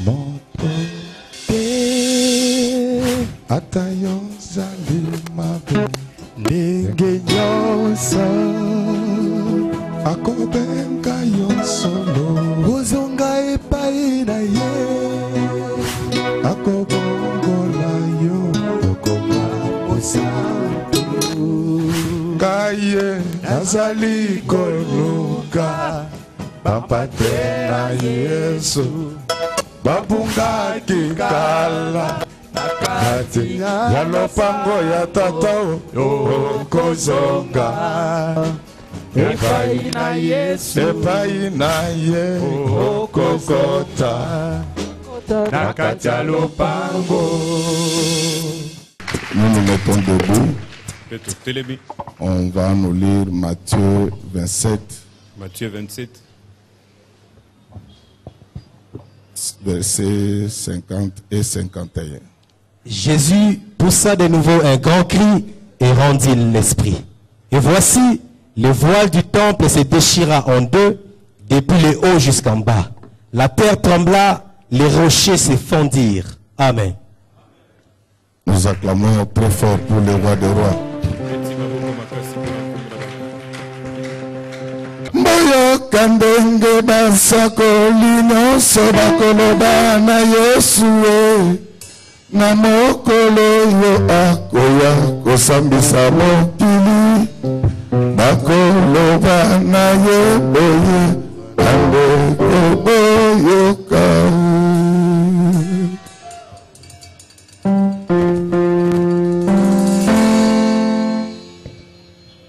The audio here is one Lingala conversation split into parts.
mokote atayo zali mabe ndenge nyonso akobenga yo solo ozonga epai na ye akobongola yo okoma posantu kaye nazali koluka bapate na Yesu babungaki kala nakati ya lopango ya tata okozonga epai na Yesu epai na ye okokota nakati ya lopango. Nous nous mettons debout. On va nous lire Matthieu 27. Matthieu 27. Versets 50 et 51. Jésus poussa de nouveau un grand cri et rendit l'esprit. Et voici, le voile du temple se déchira en deux, depuis le haut jusqu'en bas. La terre trembla, les rochers se fondirent. Amen. Nous acclamons très fort pour le roi des rois. Mboyoka ndenge basakoli nyonso bakoloba na Yesu na mokolo yo akoya kosambisa mokili bakoloba na ye boye andeko boyoka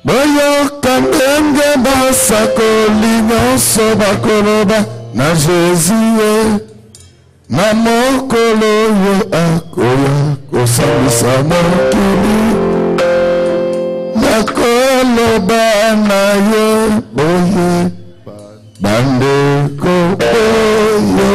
boyoka ndenge basakoli nyonso bakoloba na Jésus na mokolo yo akoya kosambisa mokili bakoloba na ye boye bandeko boyoka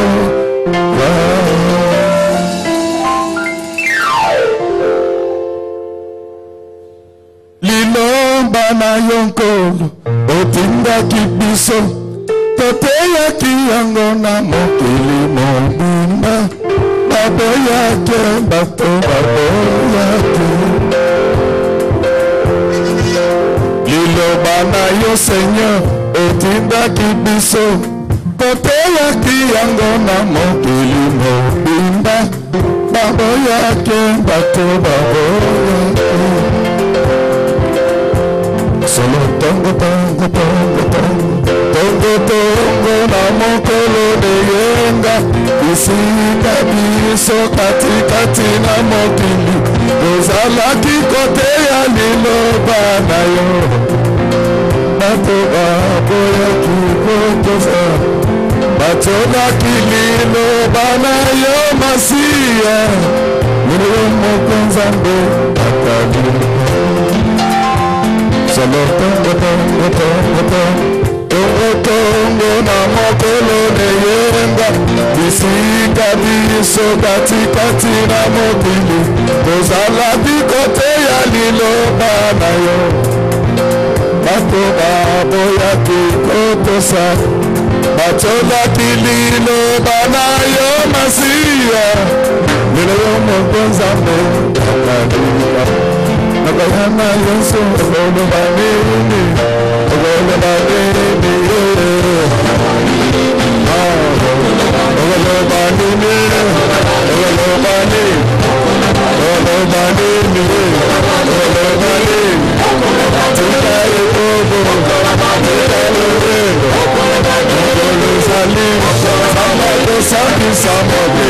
lilomba na yo nkolo otindaki biso toteyaki yango na mokili mobimba baboyaki bato baboyaki liloba na yo Seigneur otindaki biso toteyaki yango na mokili mobimba baboyaki bato baboyaki solo tongo tongo tongo tongo tongo tongo na mokolo de yenga bisika biso katikati na mokili tozalaki kote ya liloba na yo bato baboyaki kotosa batolaki liloba na yo Masiya yo moko Nzambe atali solo tongo tongo tongo tongo tongo na mokolo de yenga bisika biso katikati na mokili tozalaki kote ya liloba na yo bato baboyaki kotosa batolaki liloba na yo Masiya yo moko Nzambe akalika nakayana Yesu olo banini olo banini olo banini olo banini olo banini olo banini tukaye bobo tukaye rendo olo salim samalo saki samode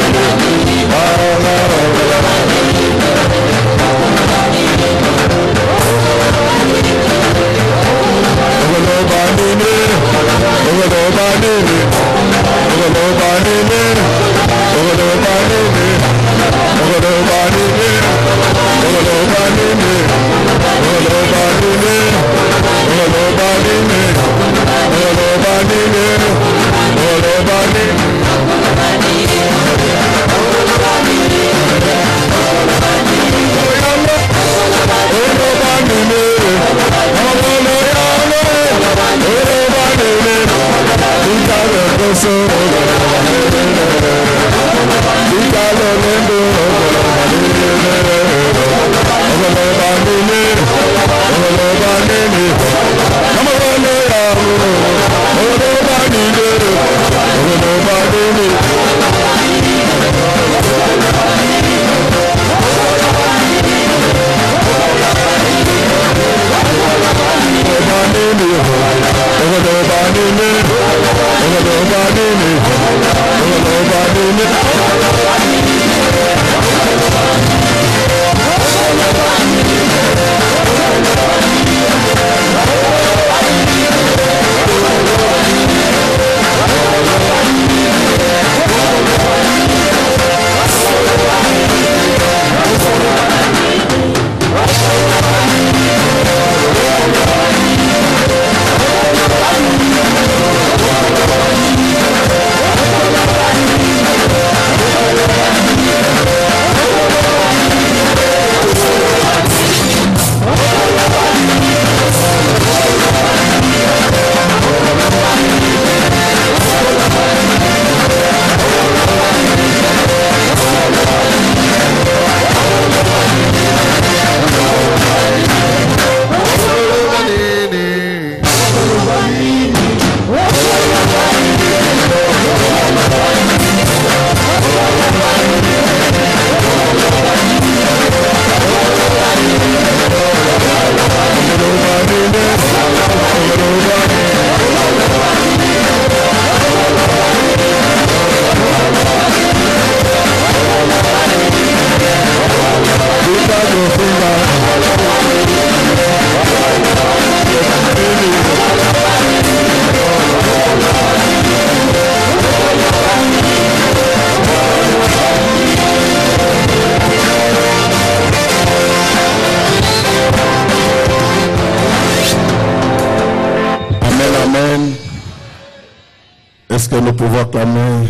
Est-ce que nous pouvons acclamer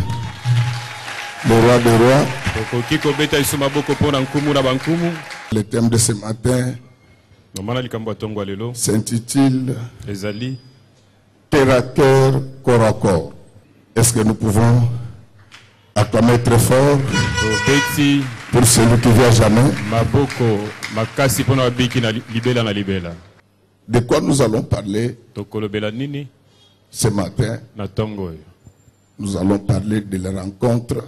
le roi des rois? Le thème de ce matin s'intitule Terre à cœur, corps à corps. Est-ce que nous pouvons acclamer très fort pour celui qui vient jamais? De quoi nous allons parler ce matin? Nous allons parler de la rencontre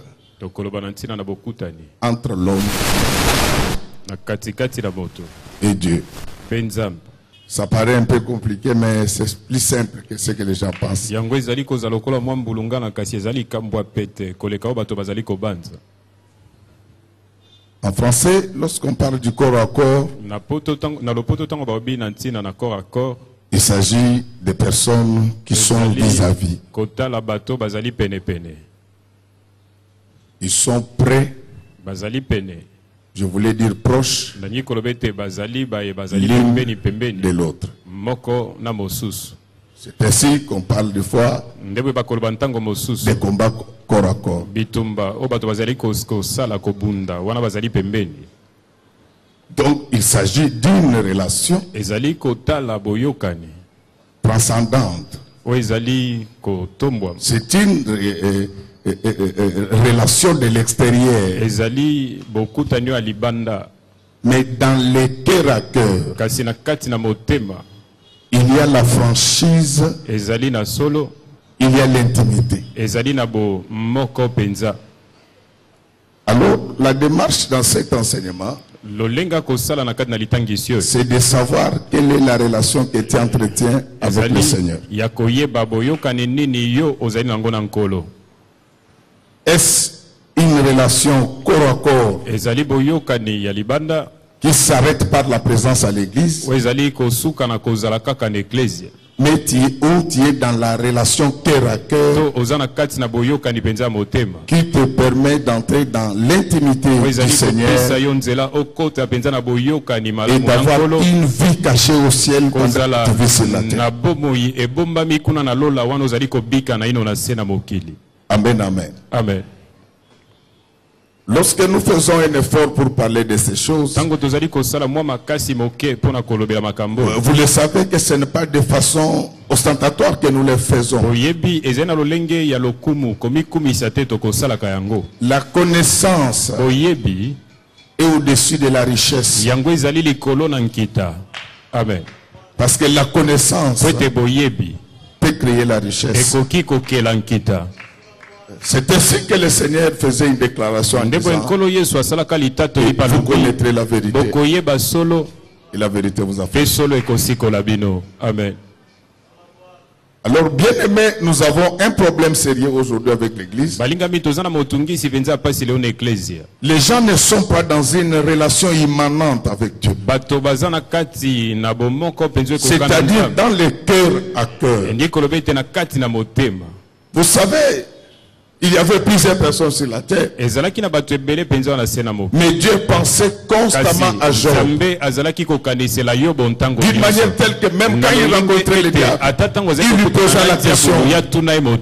entre l'homme et Dieu. Ça paraît un peu compliqué, mais c'est plus simple que ce que les gens pensent. En français, lorsqu'on parle du corps à corps, il s'agit de personnes qui sont vis-à-vis. Ils sont prêts, je voulais dire proches, l'une de l'autre. C'est ainsi qu'on parle des fois des combats corps à corps. Donc il s'agit d'une relation transcendante. C'est une relation de l'extérieur. Mais dans les cœurs à cœur, il y a la franchise, il y a l'intimité. Alors, la démarche dans cet enseignement, c'est de savoir quelle est la relation que tu entretiens avec le Seigneur. Est-ce une relation corps à corps qui s'arrête par la présence à l'église, mais tu es dans la relation cœur à cœur qui te permet d'entrer dans l'intimité du Seigneur et d'avoir une vie cachée au ciel pendant que tu vis sur la terre. Amen, amen. Amen. Lorsque nous faisons un effort pour parler de ces choses, vous le savez que ce n'est pas de façon ostentatoire que nous les faisons. La connaissance est au-dessus de la richesse. Amen. Parce que la connaissance peut créer la richesse. C'est ainsi que le Seigneur faisait une déclaration en disant, vous connaîtrez la vérité et la vérité vous a fait. Amen. Alors bien aimé, nous avons un problème sérieux aujourd'hui avec l'église. Les gens ne sont pas dans une relation immanente avec Dieu. C'est-à-dire dans le cœur à cœur. Vous savez, il y avait plusieurs personnes sur la terre. Mais Dieu pensait constamment à Job. D'une manière telle que même quand il rencontrait le diable, il lui posa la question,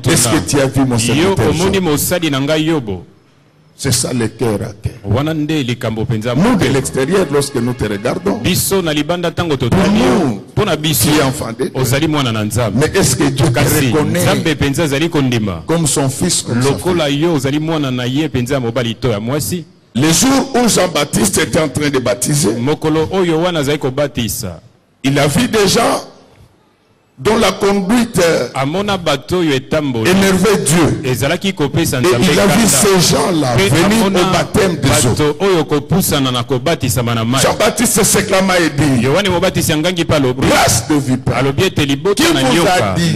est-ce que tu as vu mon serviteur Job? C'est ça le cœur à cœur. Nous de l'extérieur, lorsque nous te regardons, pour nous, tu es enfant de Dieu. Mais est-ce que Dieu te reconnaît comme son fils, comme son fils? Le jour où Jean-Baptiste était en train de baptiser, il a vu des gens dont la conduite énervait Dieu. Et il a vu ces gens-là venir au baptême des eaux. Jean-Baptiste s'exclama et dit, grâce de vipère, qui vous a dit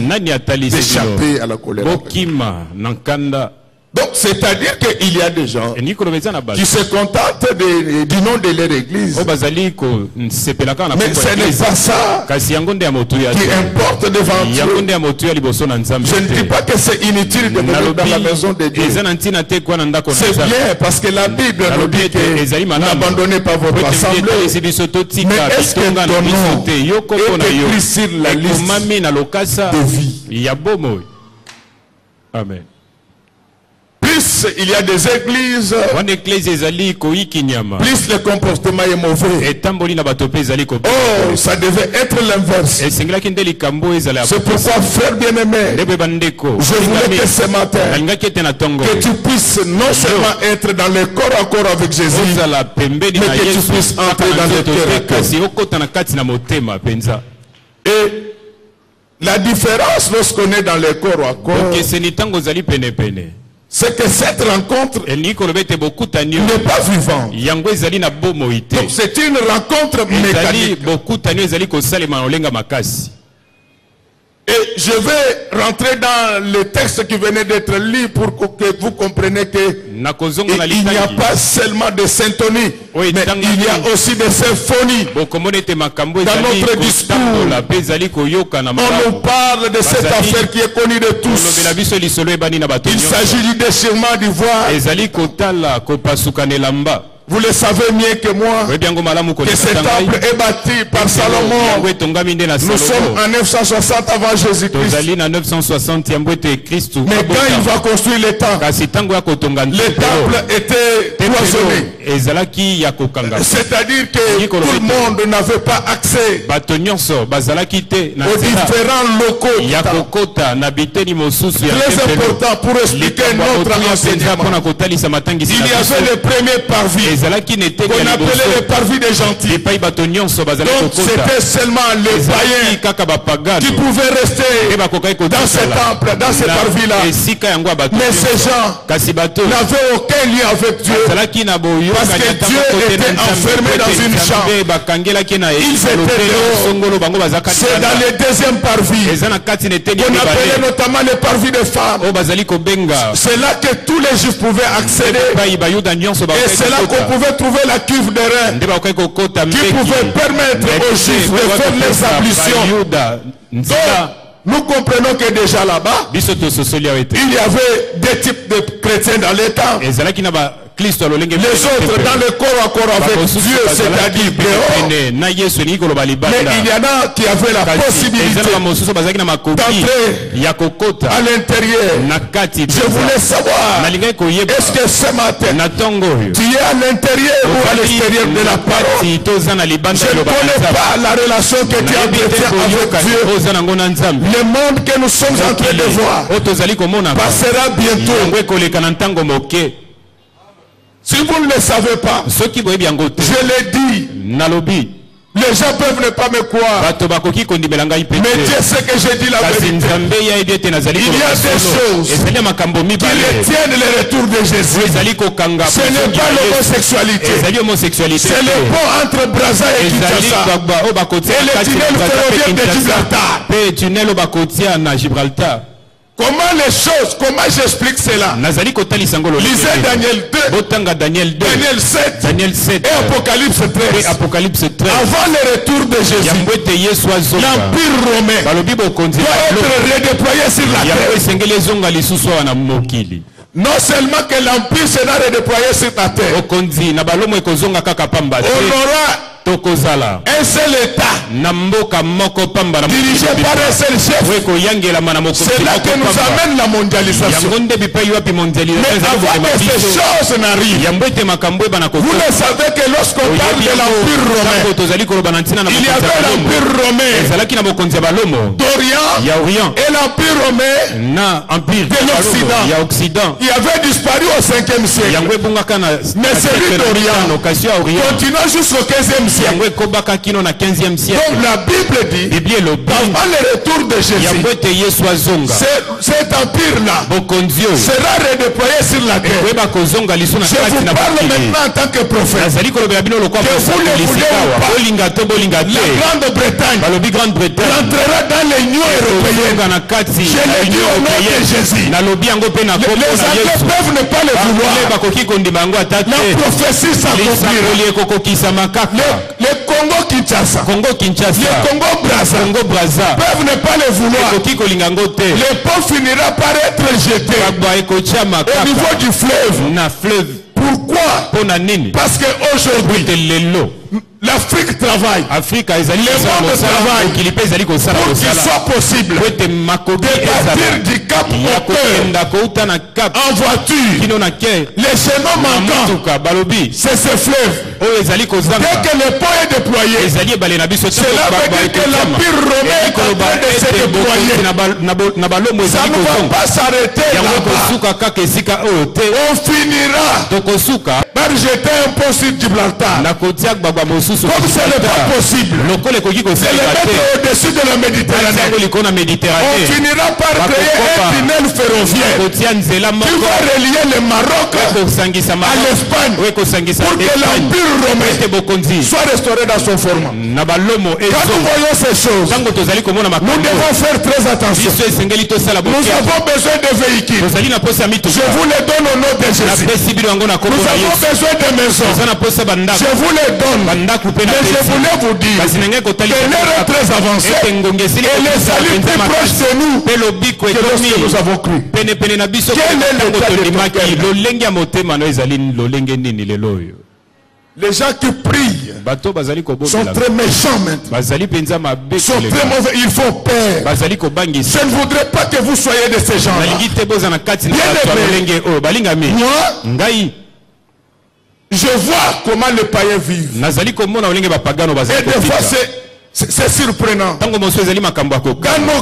d'échapper à la colère? Donc, c'est-à-dire qu'il y a des gens qui se contentent du nom de leur église. Mais ce n'est pas ça qui importe devant Dieu. Je ne dis pas que c'est inutile de venir dans la maison de Dieu. C'est bien parce que la Bible nous dit que n'abandonnez pas votre assemblée. Mais est-ce que ton nom est écrit sur la liste de vie? Amen. Plus il y a des églises, plus le comportement est mauvais. Oh, ça devait être l'inverse. C'est pourquoi, frère bien-aimé, je voulais que ce matin, que tu puisses non seulement être dans le corps à corps avec Jésus, mais que tu puisses entrer dans le cœur. Et la différence lorsqu'on est dans le corps à corps, c'est que cette rencontre n'est pas vivante. Donc c'est une rencontre mécanique. Et je vais rentrer dans le texte qui venait d'être lu pour que vous compreniez qu'il n'y a pas seulement de syntonie, mais il y a aussi des symphonies. Dans notre discours, on nous parle de cette affaire qui est connue de tous. Il s'agit du déchirement du voile. Vous le savez mieux que moi que ce temple est bâti par Salomon. Nous sommes en 960 avant Jésus-Christ. Mais quand il va construire le temple, le temple était cloisonné. C'est-à-dire que tout le monde n'avait pas accès aux différents locaux du temple. Très important pour expliquer notre enseignement. Il y avait le premier parvis qu'on appelait le parvis des gentils. Donc c'était seulement les païens qui pouvaient rester dans ce temple, dans ce parvis-là. Mais ces gens n'avaient aucun lien avec Dieu, parce que Dieu était enfermé dans une chambre. Ils étaient dehors. C'est dans le deuxième parvis qu'on appelait notamment le parvis des femmes. C'est là que tous les juifs pouvaient accéder. Et c'est là qu'on pouvait trouver la cuve de rein qui pouvait permettre aux juifs de faire les ablutions. Donc, nous comprenons que déjà là-bas, il y avait des types de chrétiens dans les temps. Les autres dans le corps à corps avec Dieu, c'est-à-dire dehors. Mais il y en a qui avaient la possibilité d'entrer à l'intérieur. Je voulais savoir, est-ce que ce matin, tu es à l'intérieur ou à l'extérieur de la parole? Je ne connais pas la relation que tu entretiens avec Dieu. Le monde que nous sommes en train de voir passera bientôt. Si vous ne le savez pas, je l'ai dit. Les gens peuvent ne pas me croire. Mais Dieu sait que j'ai dit la vérité. Il y a des choses qui retiennent le retour de Jésus. Ce n'est pas l'homosexualité. C'est le pont entre Brazza et Kinshasa. Et le tunnel ferroviaire de Gibraltar. Comment les choses, comment j'explique cela? Lisez Daniel 2, Daniel 7 et Apocalypse 13. Avant le retour de Jésus, l'Empire romain doit être redéployé sur la terre. Non seulement que l'Empire sera redéployé sur la terre, on aura un seul État dirigé par un seul chef. C'est là que nous amène la mondialisation. Mais avant que ces choses n'arrivent, vous le savez que lorsqu'on parle de l'Empire romain, il y avait l'Empire romain d'Orient et l'Empire romain de l'Occident. Il avait disparu au 5e siècle. Mais celui d'Orient continua jusqu'au 15e siècle. Donc la Bible dit, avant le retour de Jésus, cet empire-là sera redéployé sur la terre. Je vous parle maintenant en tant que prophète. Que vous le voulez ou pas, la Grande-Bretagne entrera dans l'Union européenne. Je l'ai dit au nom de Jésus. Les Anglais peuvent ne pas le vouloir. La prophétie s'accomplira. Le Congo-Kinshasa, le Congo-Brazza peuvent ne pas le vouloir. Le pont finira par être jeté au niveau du fleuve. Pourquoi? Parce qu'aujourd'hui, L'Afrique travaille. Afrique le monde travaille. Pour qu'il soit possible de partir du Cap au cœur en voiture. Les chemins manquants, c'est ce fleuve. Dès que le pont est déployé, cela veut dire que l'Empire romain est en train de se déployer. Ça ne va pas s'arrêter là-bas. On finira par jeter un pont sur Gibraltar. Comme ce n'est pas possible de le mettre au-dessus de la Méditerranée. On finira par créer un tunnel ferroviaire qui va relier le Maroc à l'Espagne pour que l'Empire romain soit restauré dans son format. Quand nous voyons ces choses, nous devons faire très attention. Nous avons besoin de véhicules. Je vous les donne au nom de Jésus. Nous avons besoin de maisons. Je vous les donne. Mais je voulais vous dire que l'heure est très avancée et le salut plus proche de nous que lorsque nous avons cru. Quel est l'état de ton cœur? Les gens qui prient sont très méchants maintenant. Ils sont très mauvais. Ils font peur. Je ne voudrais pas que vous soyez de ces gens-là. Moi, je vois comment les païens vivent. Et des fois, c'est surprenant. Dans nos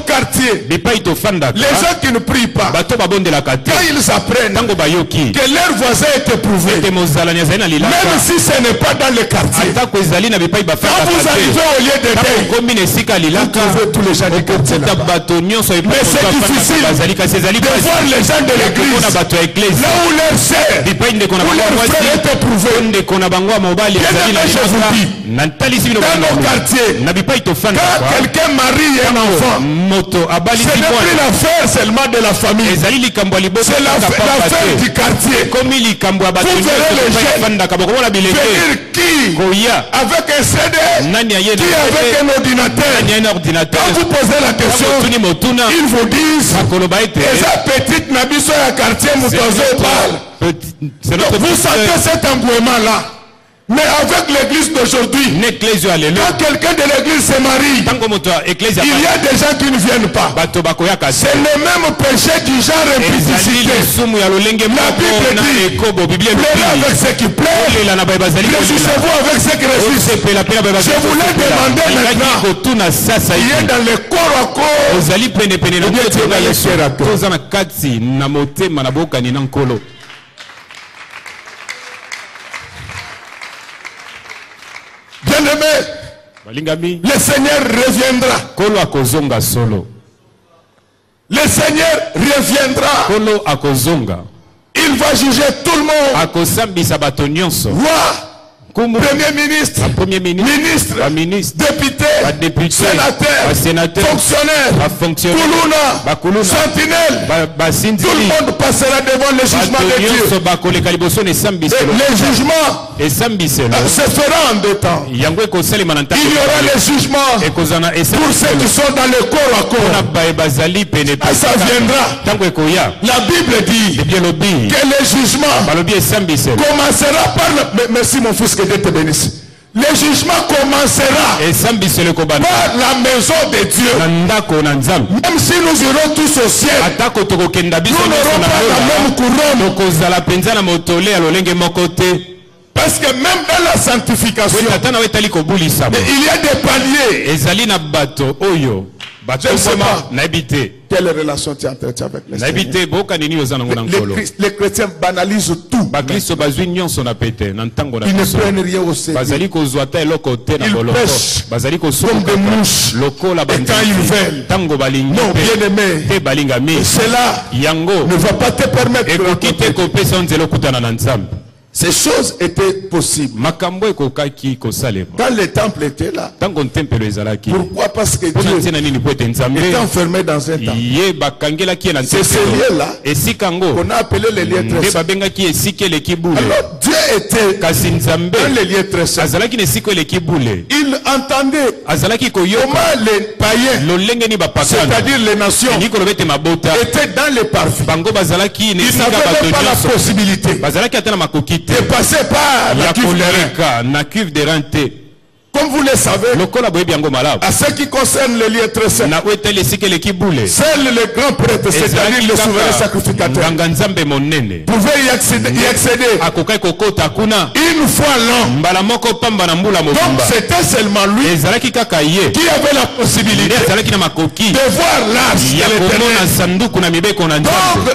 quartiers, les gens qui ne prient pas, quand ils apprennent que leur voisin est éprouvé, même si ce n'est pas dans le quartier, quand vous arrivez au lieu de vous trouvez tous les gens du quartier là-bas. Mais c'est difficile de voir les gens de l'église là où leur sœur ou leur frère est éprouvé. Je vous dis, dans nos quartiers, quand quelqu'un marie un enfant, ce n'est plus l'affaire seulement de la famille, c'est l'affaire du quartier. Vous verrez les jeunes venir qui avec un CD, qui avec un ordinateur. Quand vous posez la question, ils vous disent et petite nabiso à quartier parle. Vous sentez cet engouement là. Mais avec l'église d'aujourd'hui, quand quelqu'un de l'église se marie, il y a des gens qui ne viennent pas. C'est le même péché du genre impudicité. La Bible dit, plairez avec ceux qui plairent, réjouissez-vous avec ceux qui réjouissent. Je voulais demander maintenant, il est dans le corps à corps, ou bien dans le cœur à corps. Bien-aimé, le Seigneur reviendra. Le Seigneur reviendra. Il va juger tout le monde. Roi, Premier ministre, ministre, député, sénateur, fonctionnaire, Kuluna, sentinelle, tout le monde passera devant le jugement de Dieu. Le jugement se fera en deux temps. Il y aura le jugement pour ceux qui sont dans le corps à corps. Ça viendra. La Bible dit que le jugement commencera par le... Merci mon fils, que Dieu te bénisse. Le jugement commencera par la maison de Dieu. Même si nous irons tous au ciel, nous n'aurons pas la même couronne. Parce que même dans la sanctification, il y a des paliers. Je ne sais pas quelle relation tu entretiens avec les Seigneurs. Les chrétiens banalisent tout. Ils ne prennent rien au sérieux. Ils pêchent comme des mouches. Et quand ils veulent, non, bien-aimé, cela ne va pas te permettre de... Ces choses étaient possibles. Quand le temple était là. Pourquoi? Parce que Dieu était enfermé dans un temple. C'est ces lieux-là qu'on a appelé les lieux très saints. Alors Dieu était dans les lieux très saints. Il entendait comment les païens, c'est-à-dire les nations, étaient dans les parfums. Ils n'avaient pas la possibilité de passer par la cuve de rein. comme vous le savez, à ce qui concerne les lieux très saints, seuls les grands prêtres, c'est-à-dire le souverain sacrificateur, pouvaient y accéder une fois l'an. Donc c'était seulement lui qui avait la possibilité de voir l'arche de l'Éternel. Donc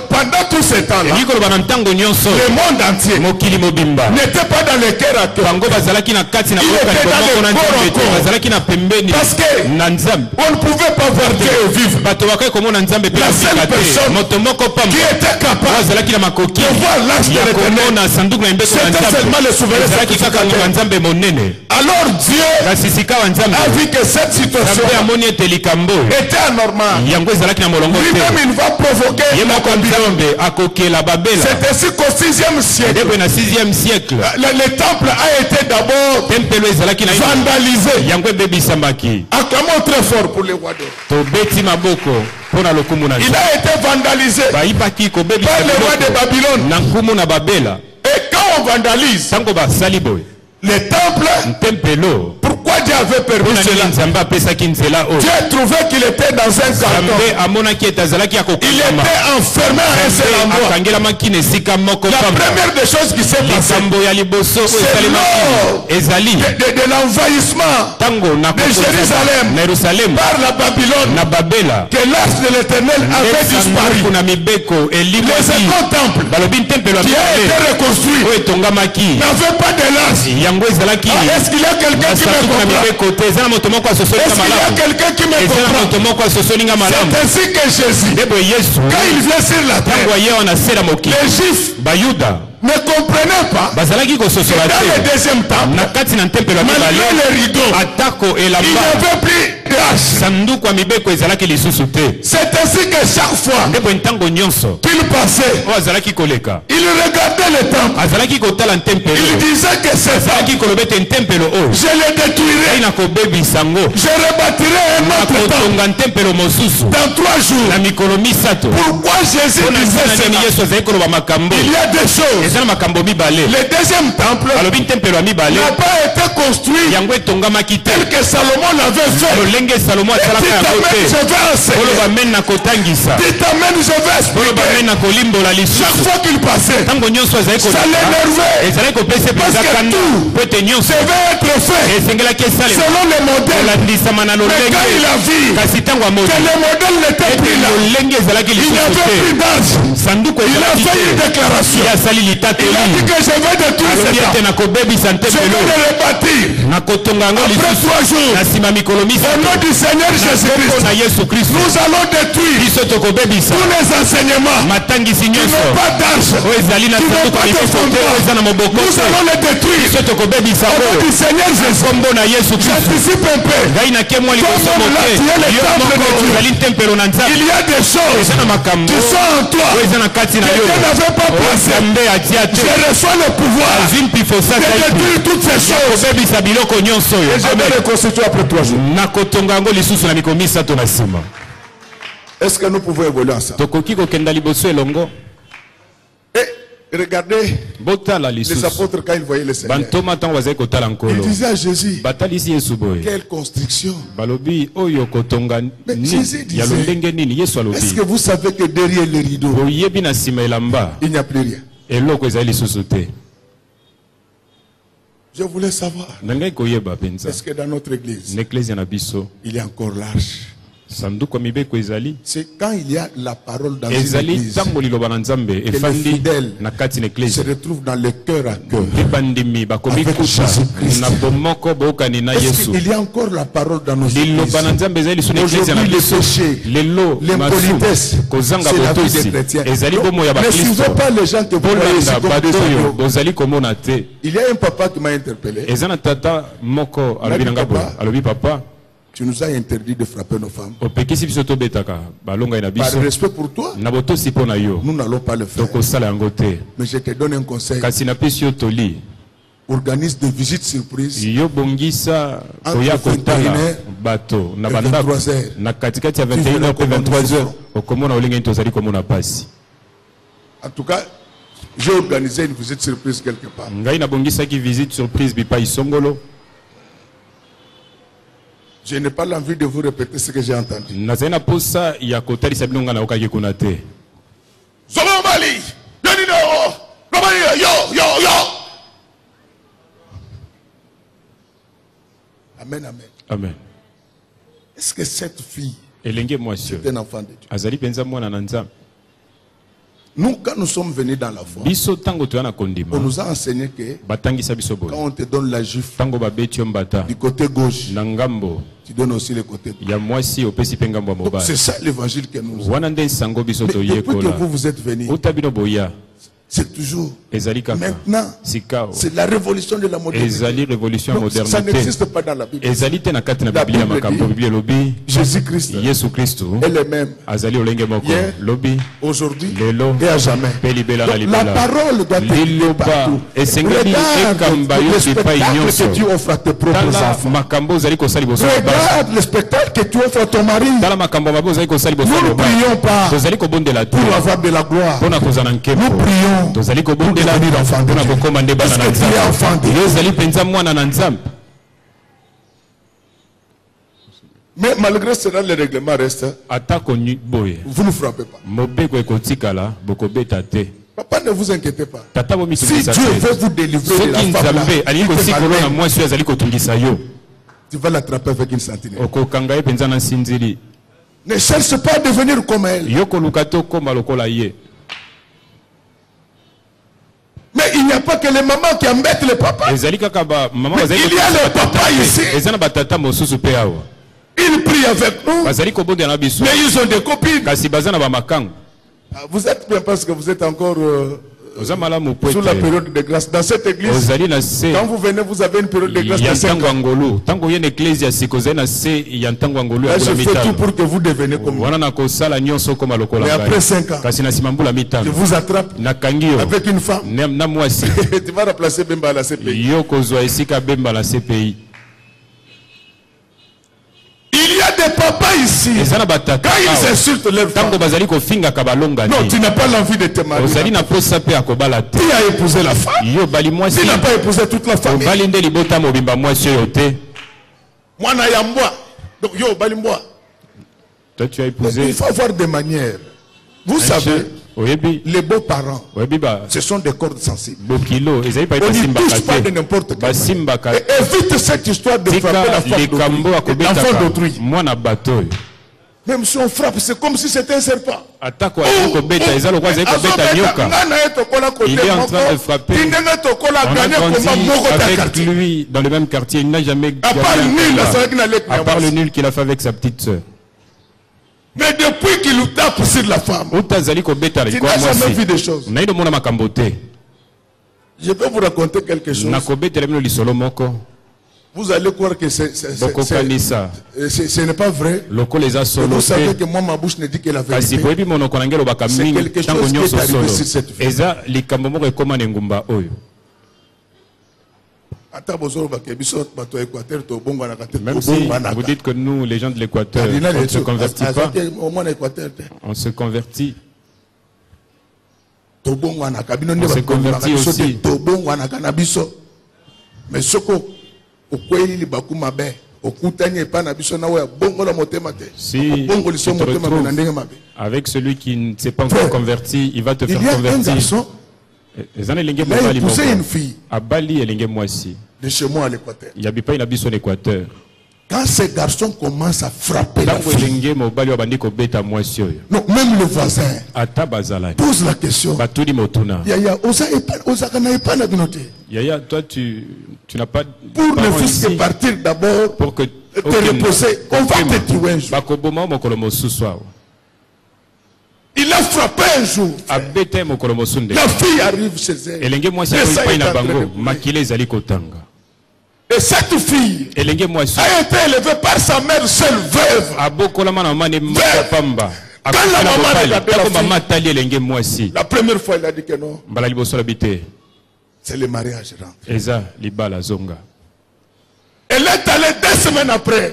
pendant tout ce temps-là, le monde entier n'était pas dans le cœur à cœur. Il était dans le corps à corps. Parce qu'on ne pouvait pas voir Dieu vivre. La seule personne qui était capable de voir l'arche de l'Éternel, c'était seulement le souverain sacrificateur. Alors Dieu a vu que cette situation était anormale. Lui-même il va provoquer la Babylone. C'est ainsi qu'au 6e siècle, le temple a été d'abord vandalisé. Acclamons très fort pour les rois d'or. Il a été vandalisé par les rois de Babylone. Et quand on vandalise les temples, pourquoi Dieu avait permis cela? Dieu trouvait qu'il était dans un carton. Il était enfermé à un seul endroit. La première des choses qui s'est passée, c'est lors de l'envahissement de Jérusalem par la Babylone que l'arche de l'Éternel avait disparu. Les seconds temples qui a été reconstruit n'avaient pas de l'arche. Est-ce qu'il y a quelqu'un qui me comprend? Est-ce qu'il y a quelqu'un qui me comprend? C'est ainsi que Jésus, quand il vient sur la terre, les Juifs ne comprenaient pas que dans le deuxième temple, malgré les rideaux, il n'avait plus d'âge. C'est ainsi que chaque fois qu'il passait, il regardait le temple. Il disait que c'est ça. Je le détruirai. Je rebâtirai un autre temple dans 3 jours. Pourquoi Jésus disait cela? Il y a des choses. Le deuxième temple n'a pas été construit tel que Salomon l'avait fait. Je vais expliquer. Chaque fois qu'il passait, ça l'énervait. Parce que tout devait être fait selon le modèle. Mais quand il a vu que le modèle n'était plus là, il n'y avait plus d'âge. Il a fait une déclaration. Il a dit que je vais détruire ce temple. Je vais le rebâtir après 3 jours. Au nom du Seigneur Jésus-Christ, nous allons détruire tous les enseignements qui n'ont pas d'âge, qui n'ont pas de fondement. Nous allons les détruire au nom du Seigneur Jésus. J'anticipe un peu. Toi-même là, tu es le temple de Dieu. Il y a des choses qui sont en toi que Dieu n'avait pas placé. Je reçois le pouvoir de détruire toutes ces choses. Et je vais les constituer après 3 jours. Est-ce que nous pouvons évoluer ensemble? Et regardez les apôtres quand ils voyaient le Seigneur. Ils disaient à Jésus, quelle construction. Mais Jésus disait, est-ce que vous savez que derrière les rideaux, il n'y a plus rien? Je voulais savoir, est-ce que dans notre église, il y a encore l'arche? C'est quand il y a la parole dans une église que les fidèles se retrouvent dans le cœur à cœur avec Jésus-Christ. Est-ce qu'il y a encore la parole dans nos églises? Aujourd'hui, le péché, l'impolitesse, c'est la vie des chrétiens. Ne suivez pas les gens que vous voyez ici comme des amis. Il y a un papa qui m'a interpellé. Papa, tu nous as interdit de frapper nos femmes. Par respect pour toi, nous n'allons pas le faire. Mais je te donne un conseil. Organise des visites surprises entre 21h et 23h. En tout cas, j'ai organisé une visite surprise quelque part. Je n'ai pas l'envie de vous répéter ce que j'ai entendu. Amen, amen. Amen. Est-ce que cette fille est un enfant de Dieu? Nous, quand nous sommes venus dans la foi, on nous a enseigné que quand on te donne la gifle du côté gauche, tu donnes aussi le côté droit. C'est ça l'évangile que nous avons. Mais depuis que vous êtes venus, c'est toujours maintenant, c'est la révolution de la modernité. Non, ça n'existe pas dans la Bible. La Bible dit, Jésus-Christ est le même hier, aujourd'hui et à jamais. Donc, la parole doit être partout. Regarde le spectacle que tu offres à tes propres enfants. Regarde le spectacle que tu offres à ton mari. Nous ne prions pas pour avoir de la gloire. Nous prions pour devenir enfant de Dieu. Est-ce que tu es enfant de Dieu? Mais malgré cela, le règlement reste. Vous ne frappez pas. Papa, ne vous inquiétez pas. Si Dieu veut vous délivrer de la femme, tu vas l'attraper avec une sentinelle. Ne cherche pas à devenir comme elle. Mais il n'y a pas que les mamans qui embêtent les papas. Mais il y a les papas ici. Ils prient avec nous. Mais ils ont des copines. Vous êtes bien parce que vous êtes encore sous la période de grâce. Dans cette église, quand vous venez, vous avez une période de grâce de 5 ans. Là, je fais tout pour que vous deveniez comme moi. Mais après 5 ans, je vous attrape avec une femme. Tu vas remplacer Bemba à la CPI. Il y a des papas ici. Quand ils insultent leur femme, non, tu n'as pas l'envie de te marier. Tu as épousé la femme. Tu n'as pas épousé toute la famille. Moi, donc, yo, balimboa. Toi, tu as épousé. Il faut avoir des manières. Vous savez, les beaux-parents, ce sont des cordes sensibles. On n'y touche pas de n'importe quelle manière. Évite cette histoire de frapper la femme l'enfant d'autrui. Même si on frappe, c'est comme si c'était un serpent. Il est en train de frapper. On a grandi avec lui dans le même quartier. Il n'a jamais gagné à part le nul qu'il a fait avec sa petite soeur. Mais depuis qu'il tape sur la femme, tu n'as jamais vu des choses. Je peux vous raconter quelque chose. Vous allez croire que ce n'est pas vrai. Vous savez que moi, ma bouche ne dit que la vérité. C'est quelque chose qui est arrivé sur cette fille. Même si vous dites que nous, les gens de l'Équateur, on ne se convertit pas. On se convertit. On se convertit aussi. Mais ce que si tu te retrouves avec celui qui ne s'est pas encore converti, il va te faire convertir. Il a épousé une fille de chez moi à l'Équateur. Il n'y a pas une abysse en Équateur. Quand ces garçons commencent à frapper la fille, non, même le voisin pose la question. Yaya, toi tu n'as pas pour ne fût-ce que partir d'abord pour que te reposer. On va te tuer un jour. Il a frappé un jour. La fille arrive chez elle. Et cette fille a été élevée par sa mère seule veuve. Quand la maman regardait la fille, la première fois, elle a dit que non. C'est le mariage rentré. Elle est allée 2 semaines après.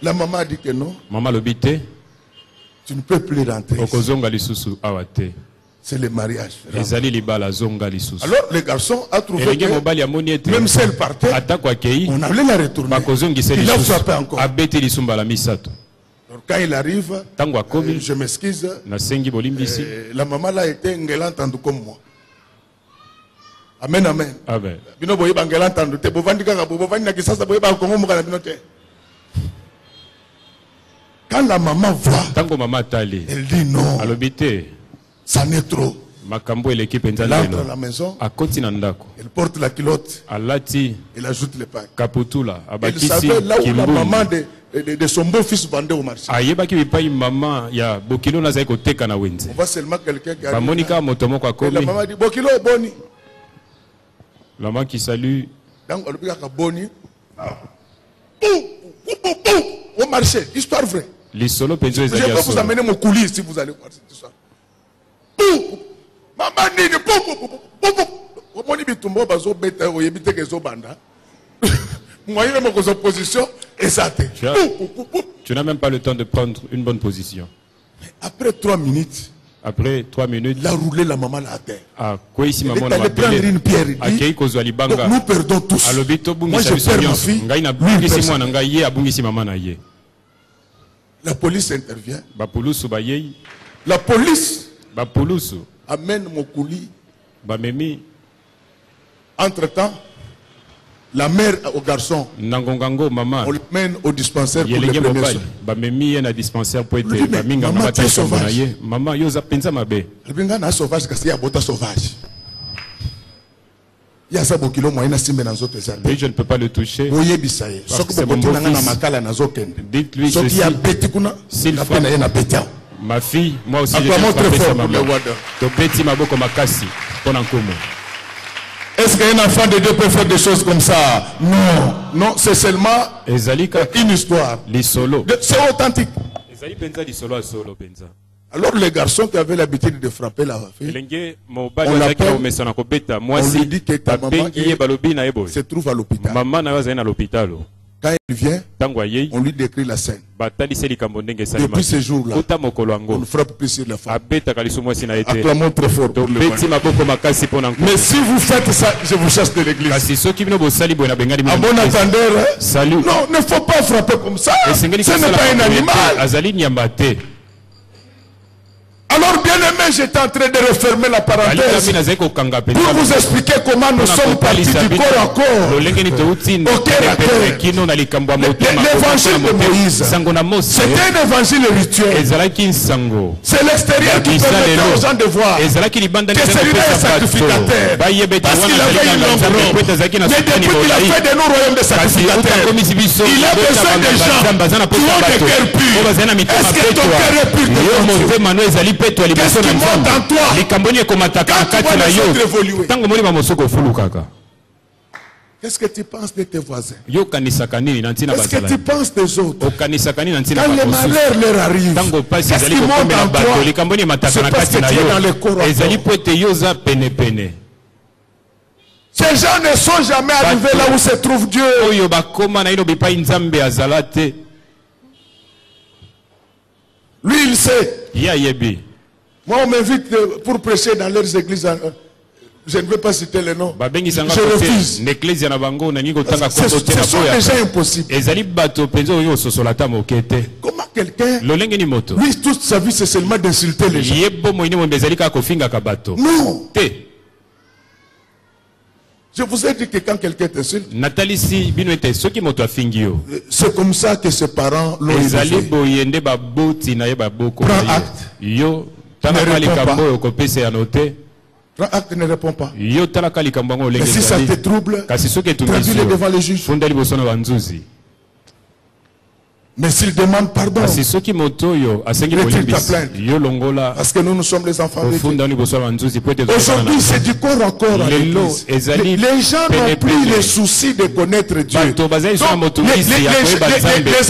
La maman a dit que non. Maman l'obité. Tu ne peux plus rentrer. C'est le mariage. Alors le garçon a trouvé que même si elle partait, on allait la retourner. Il a frappé encore. Alors quand il arrive, je m'excuse, la maman là était entendu comme moi. Amen, amen. Quand la maman voit, elle dit non. Ça n'est trop. Elle entre à la maison, elle porte la culotte, elle ajoute le pain. Elle savait là où la maman de son beau-fils vendait au marché. On voit seulement quelqu'un qui arrive. Et la maman dit Bokilo boni. La maman qui salue. Donc on lui a boni. Au marché, histoire vraie. Je vais vous amener mon coulis si vous allez voir cette histoire. Maman dit tu n'as même pas le temps de prendre une bonne position. Après 3 minutes, il a roulé la maman à terre. Il est allé prendre une pierre. Donc nous perdons tous. Moi je perds ma fille. La police intervient. La police amène mon coulis. Entre-temps, la mère au garçon, on le mène au dispensaire pour les premiers soins. Lui dit, maman, tu es sauvage. Je ne peux pas le toucher. Parce que c'est mon beau-fils. Dites-lui ceci. S'il frappe ma fille, moi aussi je vais frapper sa maman. Est-ce qu'un enfant de Dieu peut faire des choses comme ça? Non. Non, c'est seulement une histoire. C'est authentique. Alors les garçons qui avaient l'habitude de frapper la fille, on l'appelle, on lui dit que ta maman se trouve à l'hôpital. Quand il vient, on lui décrit la scène. Depuis ce jour-là, on ne frappe plus sur la femme. Acclamons très fort pour le Seigneur. Mais si vous faites ça, je vous chasse de l'église. À bon entendeur, non, il ne faut pas frapper comme ça. Ce n'est pas un animal. Alors bien aimé, j'étais en train de refermer la parenthèse pour vous expliquer comment nous sommes partis du corps à corps au cœur à cœur. L'évangile de Moïse, c'était un évangile rituel. C'est l'extérieur qui permettait aux gens de voir que celui-là est sacrificateur parce qu'il avait une longue robe. Mais depuis qu'il a fait de nous royaume de sacrificateurs, il a besoin des gens qui ont des cœurs purs. Est-ce que ton cœur est pur de Dieu? Qu'est-ce qui monte en toi quand tu vois les autres évoluer? Qu'est-ce que tu penses de tes voisins? Qu'est-ce que tu penses des autres? Quand les malheurs leur arrivent, qu'est-ce qui monte en toi? C'est parce que tu es dans le corps. Ces gens ne sont jamais arrivés là où se trouve Dieu. Lui, il sait. Moi, on m'invite pour prêcher dans leurs églises. Je ne veux pas citer les noms. Je refuse. Ce sont des gens impossibles. Comment quelqu'un, lui, toute sa vie, c'est seulement d'insulter les gens? Non. Je vous ai dit que quand quelqu'un t'insulte, c'est comme ça que ses parents l'ont élevé. Prends acte. Prends acte, ne réponds pas. Et si ça te trouble, traduis-le devant les juges. Mais s'il demande pardon, retire ta plainte. Parce que nous sommes les enfants de Dieu. Aujourd'hui, c'est du corps à corps à l'église. Les gens n'ont plus le souci de connaître Dieu. Donc, les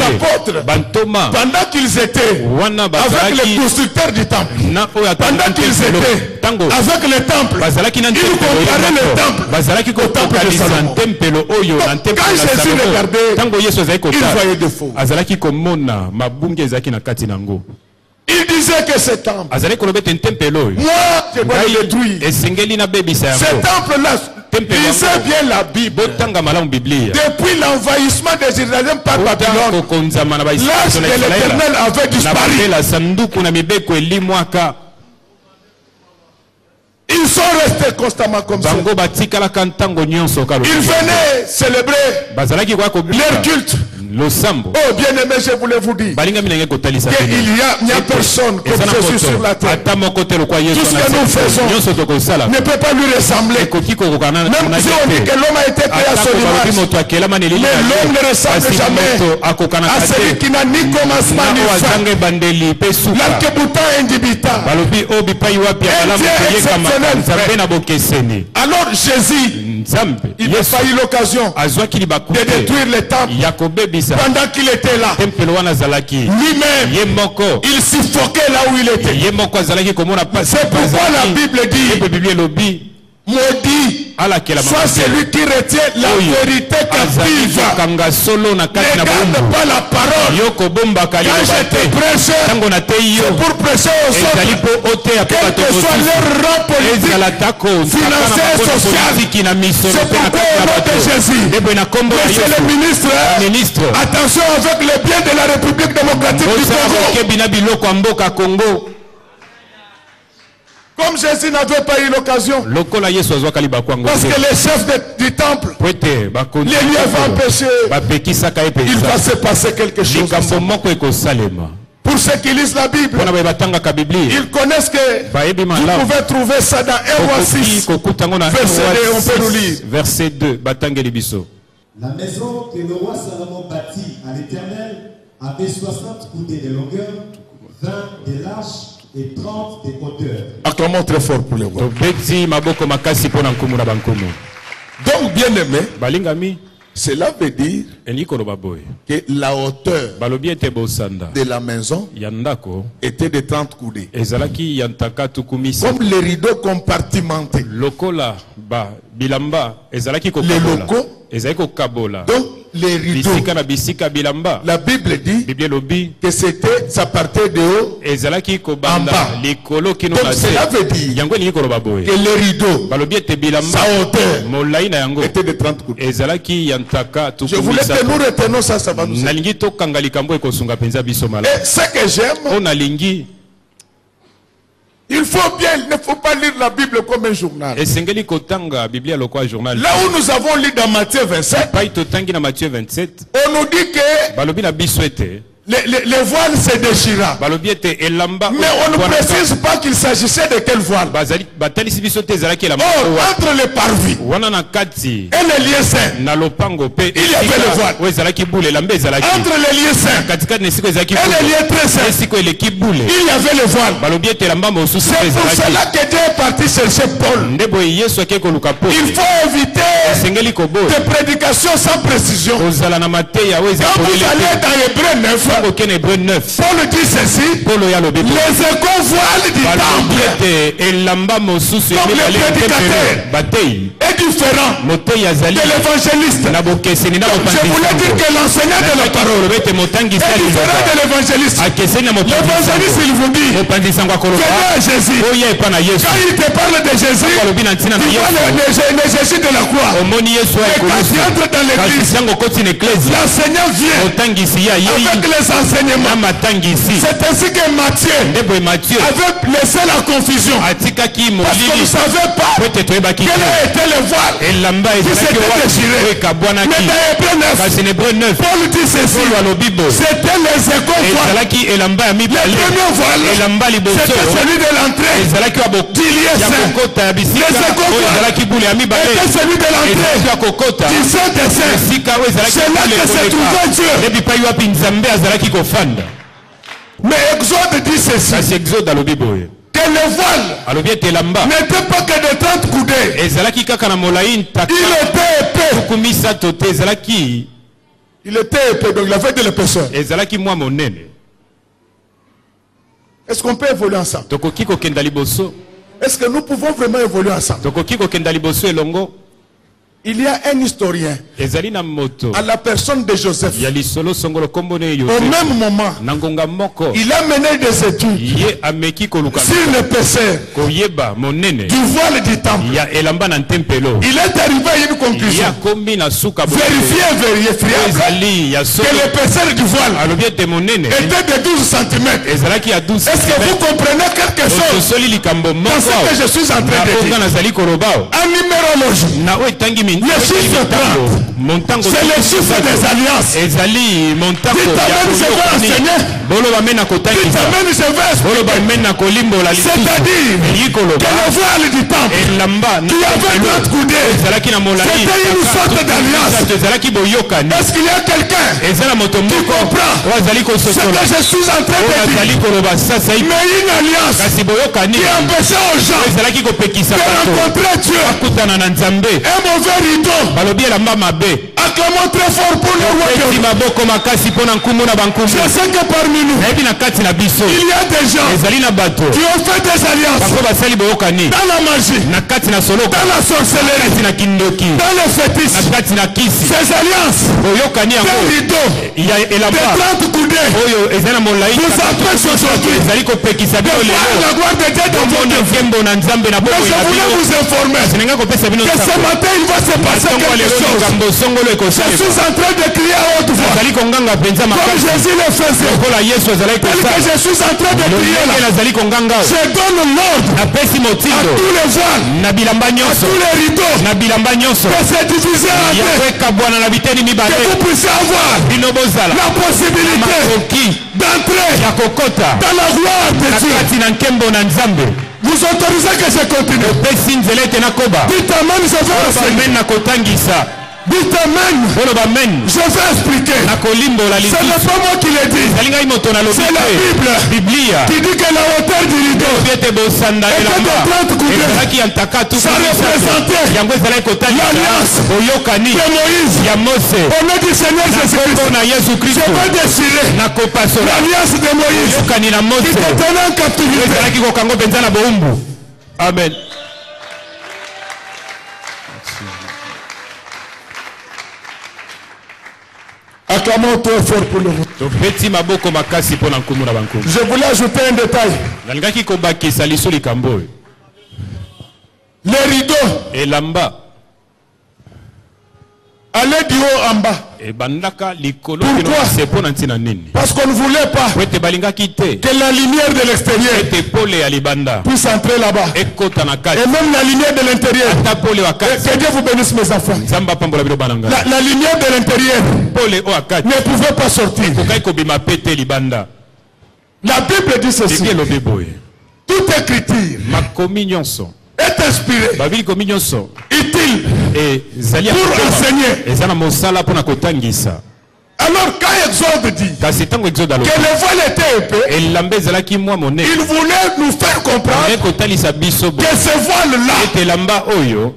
apôtres, pendant qu'ils étaient avec les constructeurs du temple, pendant qu'ils étaient avec le temple, ils comparaient le temple au temple de Salomon. Donc, quand Jésus regardait, il voyait des faux. komona mabunge ezaki na kati nango. Il Il disait que ce temple, moi, je dois le détruire. Ce temple-là, lisez bien la Bible. Depuis l'envahissement des Israéliens par Babylone, l'âge de l'Éternel avait disparu. Ils sont restés constamment comme ça. Ils venaient célébrer leur culte. Oh bien aimé, je voulais vous dire qu'il n'y a personne comme Jésus sur la terre. Tout ce que nous faisons ne peut pas lui ressembler. Même si on dit que l'homme a été créé à son image, mais l'homme ne ressemble jamais à celui qui n'a ni commencement ni fin. L'arc-boutant indubitable. Alors Jésus, il n'a pas eu l'occasion de détruire les temples pendant qu'il était là. Lui-même, il suffoquait là où il était. C'est pourquoi la Bible dit: maudit soit celui qui retient la vérité captive. Ne garde pas la parole. Quand je te prêche, c'est pour prêcher aux autres, quel que soit leur rang politique, financier, social. C'est pourquoi au nom de Jésus, monsieur le ministre, attention avec le bien de la République démocratique du Congo. Comme Jésus n'avait pas eu l'occasion, parce que les chefs du temple les lui avaient empêché, il va se passer quelque chose. Pour ceux qui lisent la Bible, ils connaissent que vous pouvez trouver ça dans 1 roi 6, verset 2, on peut nous lire. Verset 2, la maison que le roi Salomon bâtit à l'Éternel avait 60 coudées de longueur, 20 de large et 30 de hauteur. Acclamons très fort pour le roi. Donc bien aimé, cela veut dire que la hauteur de la maison était de 30 coudées. Comme les rideaux compartimentés. Les locaux. Donc les rideaux. La Bible dit que ça partait de haut en bas. Donc cela veut dire que les rideaux, sa hauteur était de 30 coudées. Je voulais que nous retenions ça, ça va nous aider. Et ce que j'aime, il faut bien, il ne faut pas lire la Bible comme un journal. Là où nous avons lu dans Matthieu 27, on nous dit que les voiles se déchira. Mais on ne précise pas qu'il s'agissait de quel voile. Or, entre les parvis et les lieux saints, il y avait le voile. Entre les lieux saints et les lieux très saints, il y avait le voile. C'est pour cela que Dieu est parti chercher Paul. Il faut éviter des prédications sans précision. Quand vous allez dans Hébreux 9, Paul dit ceci: les échos voiles du temple, comme les prédicateurs, est différent de l'évangéliste. Donc je voulais dire que l'enseignant de la parole est différent de l'évangéliste. L'évangéliste, il vous dit: venez à Jésus. Quand il te parle de Jésus, il voit le Jésus de la croix. Et quand tu entres dans l'église, l'enseignant vient avec les enseignements. C'est ainsi que Matthieu avait laissé la confusion, parce que vous ne savez pas quel était le voile qui s'était déchiré. Mais dans Hébreux 9, Paul dit ceci: c'était les échos voiles. Le premier voile, c'était celui de l'entrée du lieu saint. Les échos voiles était celui de l'entrée du Saint-Dessein. C'est là que se trouvait Dieu. Mais Exode dit ceci: que le voile n'était pas que de 30 coudées. Il était épais. Il était épais, donc il avait de l'épaisseur. Est-ce qu'on peut évoluer ensemble? Est-ce que nous pouvons vraiment évoluer ensemble? Il y a un historien à la personne de Joseph. Au même moment, il a mené des études sur le pécheur du voile du temple. Il est arrivé à une conclusion vérifiable que le pécheur du voile était de 12 cm. Est-ce que vous comprenez quelque chose dans ce que je suis en train de dire? En numérologie, le chiffre 30, c'est le chiffre des alliances. Dites Amen, je vais enseigner. Dites Amen, je vais expliquer. C'est-à-dire que le voile du temple qui avait 30 coudées, c'était une sorte d'alliance. Est-ce qu'il y a quelqu'un qui comprend ce que je suis en train de dire? Mais une alliance qui empêchait aux gens de rencontrer Dieu. Un mauvais rideau. Acclamons très fort pour le roi de Dieu. Je sais que parmi nous, il y a des gens qui ont fait des alliances dans la magie, dans la sorcellerie, dans le fétiche. Ces alliances, des rideaux, des 30 coudées, vous empêchent aujourd'hui de voir la gloire de Dieu dans votre vie. Mais je voulais vous informer que ce matin il va se passer quelque chose. Je suis en train de crier à haute voix comme Jésus le faisait. Tel que je suis en train de crier là, je donne l'ordre à tous les voiles, à tous les rideaux de se diviser en deux, que vous puissiez avoir la possibilité d'entrer dans la gloire de Dieu. Vous autorisez que je continue? Dites Amen, je vais enseigner. Dites Amen. Je vais expliquer. Ce n'est pas moi qui l'ai dit. C'est la Bible qui dit que la hauteur du rideau était de 30 coudées. Ça représentait l'alliance de Moïse. Au nom du Seigneur Jésus-Christ, je vais déchirer l'alliance de Moïse qui te tenait en captivité. Amen. Acclamons très fort pour le route. Je voulais ajouter un détail. Les rideaux allaient du haut en bas. Pourquoi? Parce qu'on ne voulait pas que la lumière de l'extérieur puisse entrer là-bas. Et même la lumière de l'intérieur. Que Dieu vous bénisse mes enfants. La lumière de l'intérieur ne pouvait pas sortir. La Bible dit ceci. Toute écriture est inspirée, utile pour enseigner. Alors quand Exode dit que le voile était épais, il voulait nous faire comprendre que ce voile-là,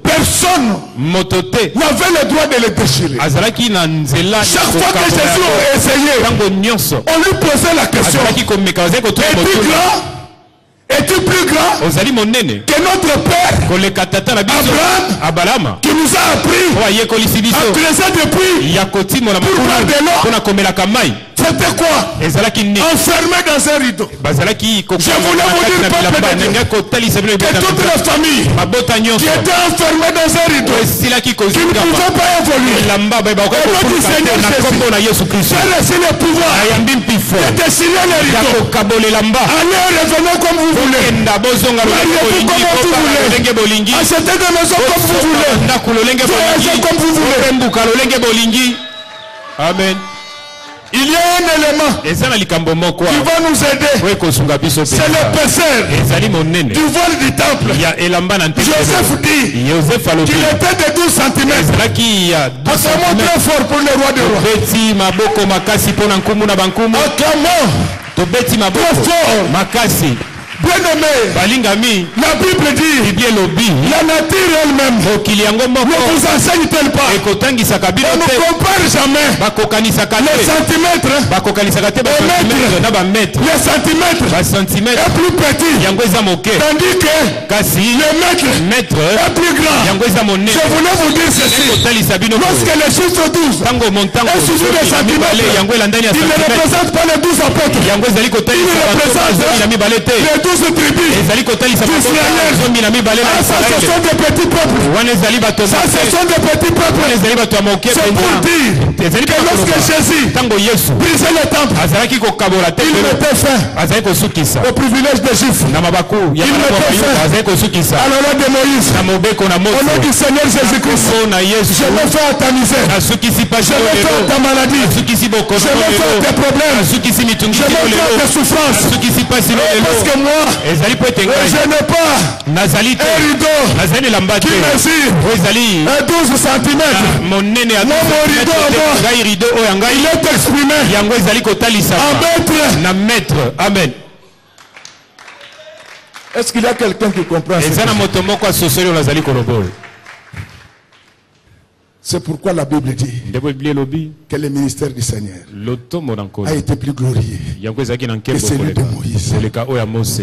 personne n'avait le droit de le déchirer. Chaque fois que Jésus a essayé, on lui posait la question: es-tu plus grand que notre père Abraham, qui nous a appris à creuser depuis pour boire de l'eau? C'était quoi? Enfermé dans un rideau. Je voulais vous dire, peuple de Dieu, que toutes les familles qui étaient enfermées dans un rideau, qui ne pouvaient pas évoluer, au nom du Seigneur Jésus, j'ai reçu le pouvoir de déchirer les rideaux. Allez, revenez comme vous voulez. Mariez-vous comme vous voulez. Achetez des maisons comme vous voulez. Voyagez comme vous voulez. Amen. Il y a un élément qui va nous aider. C'est le pécheur du voile du temple. Joseph dit qu'il était de 12 cm. Acclamons très fort pour le roi des rois. Acclamons très fort. Bien-aimé, la Bible dit, la nature elle-même ne vous enseigne-t-elle pas? On ne compare jamais les centimètres et mètres. Les centimètres est plus petit, tandis que le mètre est plus grand. Je voulais vous dire ceci. Lorsque le chiffre 12 est suivi des centimètres, il ne représente pas les 12 apôtres. Il représente les 12 tribus d'Israël. Ça, ce sont des petits peuples. Ça, ce sont des petits peuples. C'est pour dire que lorsque Jésus brisait le temple, il mettait fin au privilège des Juifs. Il mettait fin à la loi de Moïse. Au nom du Seigneur Jésus-Christ, je me fais à ta misère. Je me fais à ta maladie. Je me fais à tes problèmes. Je me fais à tes souffrances. Parce que moi, je n'ai pas un rideau qui mesure 12 cm. Mon rideau, il est exprimé en mètre. Amen. Est-ce qu'il y a quelqu'un qui comprend C'est pourquoi la Bible dit que le ministère du Seigneur a été plus glorieux que celui de Moïse.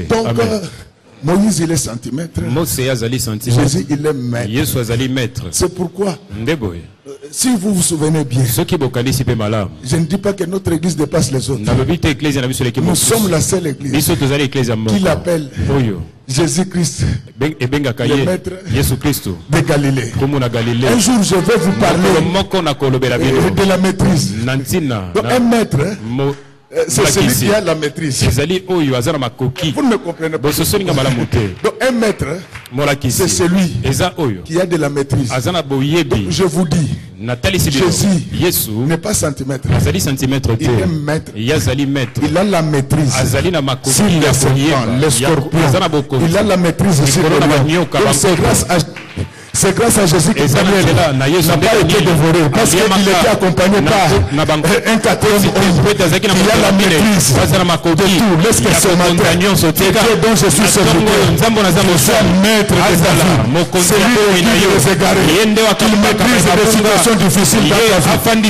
Donc, Moïse il est centimètre, Jésus il est mètre. C'est pourquoi, si vous vous souvenez bien, je ne dis pas que notre église dépasse les autres. Nous sommes la seule église qui l'appelle Jésus-Christ, le maître de Galilée. Un jour je vais vous parler de la maîtrise. Donc un maître, c'est celui qui a la maîtrise. Vous ne me comprenez pas. Donc un maître, c'est celui qui a de la maîtrise. Donc, je vous dis, Jésus n'est pas centimètre. Il est maître. Il a la maîtrise sur les serpents, les scorpions. Il a la maîtrise sur les lions. C'est grâce à Jésus que Daniel n'a pas été dévoré, parce qu'il était accompagné par un quatrième homme qui a la maîtrise de tout. Lorsque ce matin, Dieu dont je suis serviteur, je suis maître de ta vie. C'est lui qui guide les égarés, qui maîtrise les situations difficiles dans ta vie.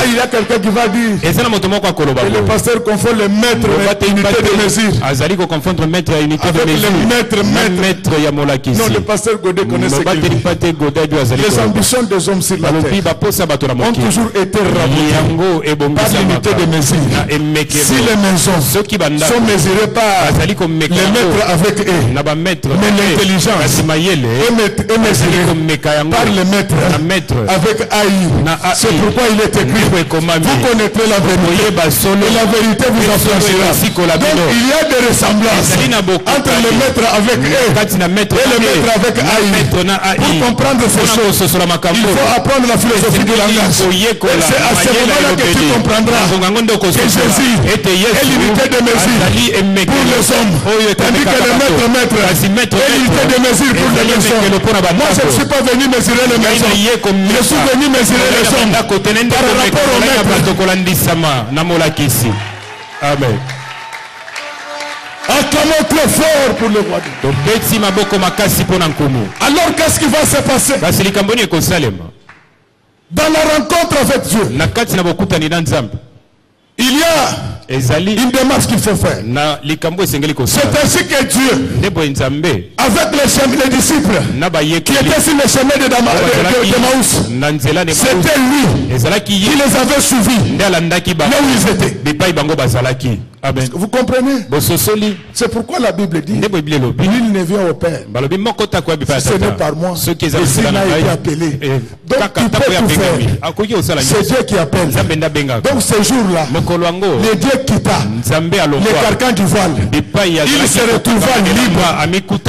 Il y a quelqu'un qui va dire que le pasteur confond le maître et l'unité de mesure avec le maître. Non, le pasteur Godet connaît ce qu'il dit. Les ambitions des hommes sur la terre ont toujours été raboutées par l'unité de mesure. Si les maisons sont mesurées par les maîtres avec eux, mais l'intelligence est mesurée par les maîtres avec AI. C'est pourquoi il est écrit, vous connaîtrez la vérité et la vérité vous affranchira. Donc il y a des ressemblances entre les maîtres avec eux et le maître avec AI. Pour comprendre ces choses, il faut apprendre la philosophie du langage. C'est à ce moment-là que tu comprendras que Jésus est l'unité de mesure pour les hommes, tandis que le maître est l'unité de mesure pour les maisons. Moi je ne suis pas venu mesurer les maisons, je suis venu mesurer les hommes par rapport au maître. Amen. Acclamons très fort pour le roi de Dieu. Alors qu'est-ce qui va se passer dans la rencontre avec Dieu? Il y a une démarche qu'il faut faire. C'est ainsi que Dieu, avec les disciples qui étaient sur le chemin de Emmaüs, c'était lui qui les avait suivis là où ils étaient. Vous comprenez? C'est pourquoi la Bible dit, nul ne vient au Père si ce n'est par moi. Et s'il n'a été appelé, donc tu peux tout faire. C'est Dieu qui appelle. Donc ce jour-là, le Dieu quitta le carcan du voile. Il se retrouva libre.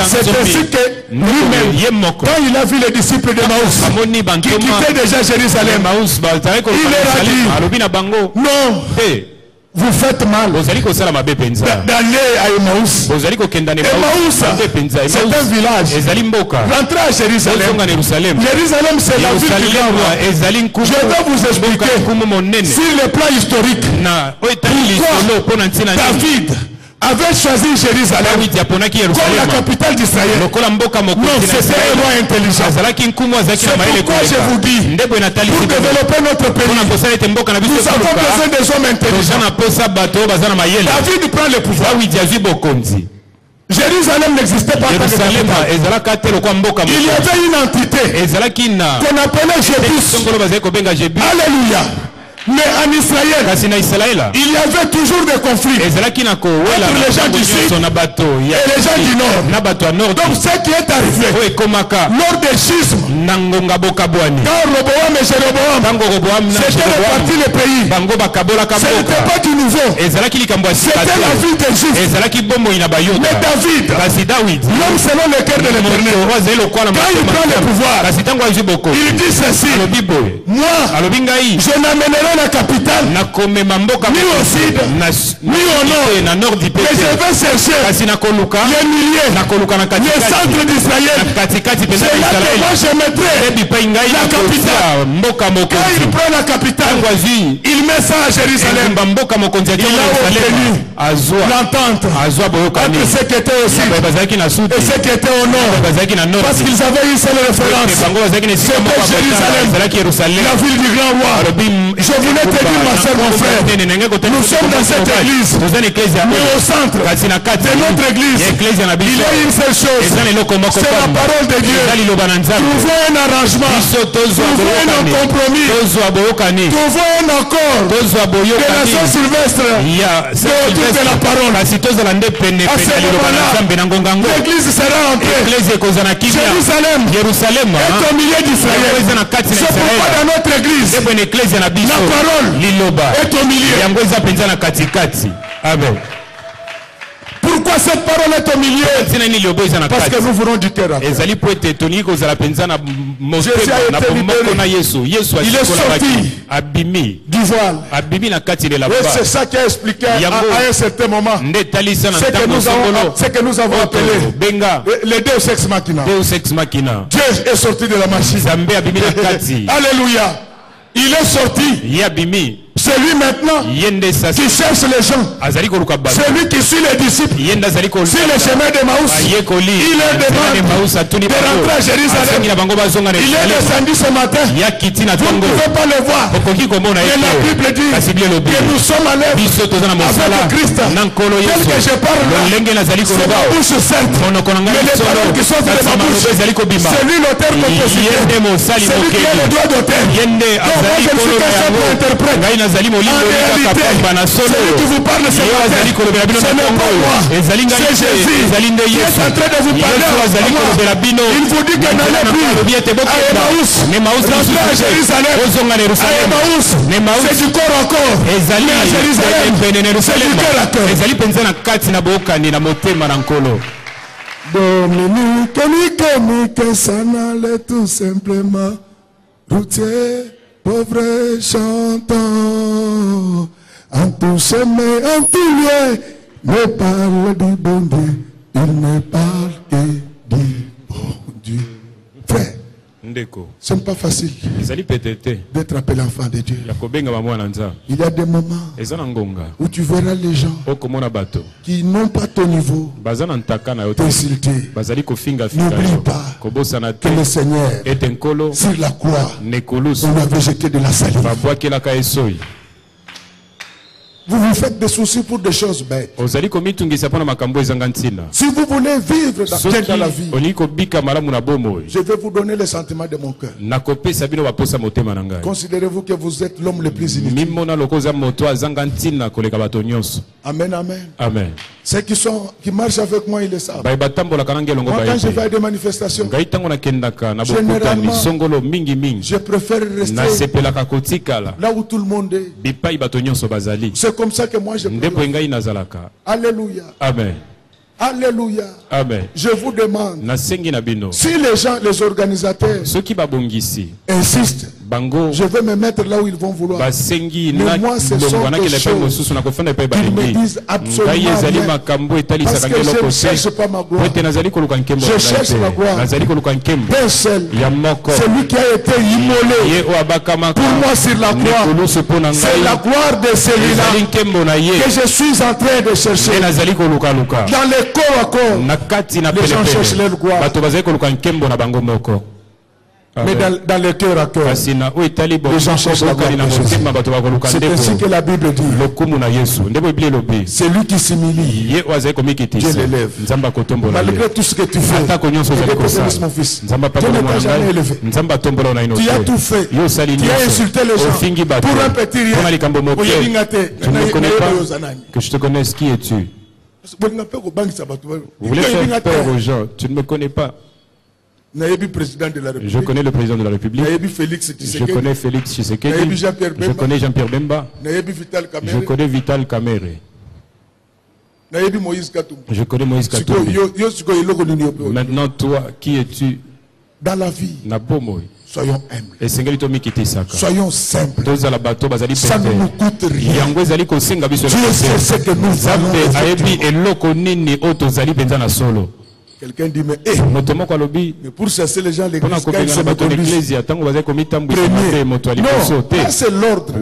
C'est ainsi que lui-même, quand il a vu les disciples d'Emmaüs qui quittaient déjà Jérusalem, il leur a dit, non, vous faites mal d'aller à Emmaüs. Emmaüs, c'est un village. Rentrez à Jérusalem. Jérusalem, c'est la ville du grand roi. Je vais vous expliquer sur le plan historique pourquoi David avait choisi Jérusalem comme la capitale d'Israël. Non, c'était un roi intelligent. C'est pourquoi je vous dis, pour développer notre pays, nous avons besoin des hommes intelligents. David prend le pouvoir. Jérusalem n'existait pas. Il y avait une entité qu'on appelait Jébus. Alléluia. Mais en Israël, il y avait toujours des conflits entre les gens du sud et les gens du nord. Donc ce qui est arrivé lors des schismes, quand Roboam et Jéroboam s'étaient répartis le pays, ce n'était pas du nouveau, c'était la vie des Juifs. Mais David, l'homme selon le cœur de l'Éternel, quand il prend le pouvoir, il dit ceci: moi, je n'amènerai la capitale ni au sud ni au nord, mais je vais chercher les milliers, les centres d'Israël. C'est là que moi je mettrai la capitale. Quand il prend la capitale, il met ça à Jérusalem. Il a obtenu l'entente entre ceux qui étaient au sud et ceux qui étaient au nord, parce qu'ils avaient une seule référence, c'était Jérusalem, la ville du grand roi. Je voulais te dire, ma soeur, mon frère, nous sommes dans cette église, mais au centre de notre église, il y a une seule chose, c'est la parole de Dieu. Trouvons un arrangement, trouvons un compromis, trouvons un accord de la Saint-Sylvestre autour de la parole. À ce moment-là, l'église sera entrée. Jérusalem est au milieu d'Israël. C'est pourquoi dans notre église, la parole est au milieu. Amen. Pourquoi cette parole est au milieu? Parce que nous voulons du cœur à cœur. Jésus a été libéré. Il est sorti du voile. Et c'est ça qui a expliqué à un certain moment ce que nous avons appelé le Deus ex machina. Dieu est sorti de la machine. Alléluia. Il est sorti. C'est lui maintenant qui cherche les gens. C'est lui qui suit les disciples sur le chemin de Maïs. Il leur demande de rentrer à Jérusalem. Il est descendu ce matin. Vous ne pouvez pas le voir. Mais la Bible dit que nous sommes à l'œuvre avec Christ. Tel que je parle là, c'est ma bouche certes, mais les paroles qui sortent de ma bouche, c'est lui l'auteur compositeur. C'est lui qui est le droit d'auteur. Donc moi je ne suis qu'un simple interprète. En réalité, celui qui vous parle ce matin, ce n'est pas moi, c'est Jésus qui est en train de vous parler. Il vous dit que n'allez plus à Emmaüs, rentrez à Jérusalem. À Emmaüs, c'est du corps en corps, mais à Jérusalem, c'est du cœur à cœur. Dominique, ça n'allait tout simplement. Routier, pauvre chantant, en tout chemin, en tout lieu, ne parle du bon Dieu, il ne parle que du bon Dieu. Frère, ce n'est pas facile d'être appelé enfant de Dieu. Il y a des moments où tu verras les gens qui n'ont pas ton niveau t'insulter. N'oublie pas que le Seigneur, sur la croix, on avait jeté de la salive. Vous vous faites des soucis pour des choses bêtes. Si vous voulez vivre dans la vie, je vais vous donner les sentiments de mon cœur. Considérez-vous que vous êtes l'homme le plus inutile. Amen, amen. Amen. Ceux qui marchent avec moi, ils le savent. Moi, quand je vais à des manifestations, généralement, je préfère rester là où tout le monde est. C'est comme ça que moi je préfère. Alléluia. Amen. Alléluia. Amen. Je vous demande, si les gens, les organisateurs insistent je vais me mettre là où ils vont vouloir. Mais moi, ce sont des choses qu'ils me disent absolument rien. Parce que je ne cherche pas ma gloire. Je cherche la gloire d'un seul. Celui qui a été immolé pour moi sur la croix. C'est la gloire de celui-là que je suis en train de chercher. Dans les corps à corps, les gens cherchent leur gloire. Mais dans le cœur à cœur, les gens cherchent la gloire de Jésus. C'est ainsi que la Bible dit. C'est lui qui s'humilie, Dieu l'élève. Malgré tout ce que tu fais, mon fils, Dieu ne t'a jamais élevé. Tu as tout fait. Tu as insulté les gens pour un petit rien. Tu ne me connais pas, que je te connaisse. Qui es-tu? Vous voulez faire peur aux gens. Tu ne me connais pas. Je connais le président de la République. Je connais Félix Tshisekedi. Je connais Jean-Pierre Bemba. Je connais Vital Kamerhe. Je connais Moïse Katumbi. Maintenant, toi, qui es-tu? Dans la vie, soyons humbles. Soyons simples. Ça ne nous coûte rien. Dieu sait ce que nous allons faire. Quelqu'un dit, mais pour chasser les gens, l'église, quand ils se mettent au bus, non, c'est l'ordre.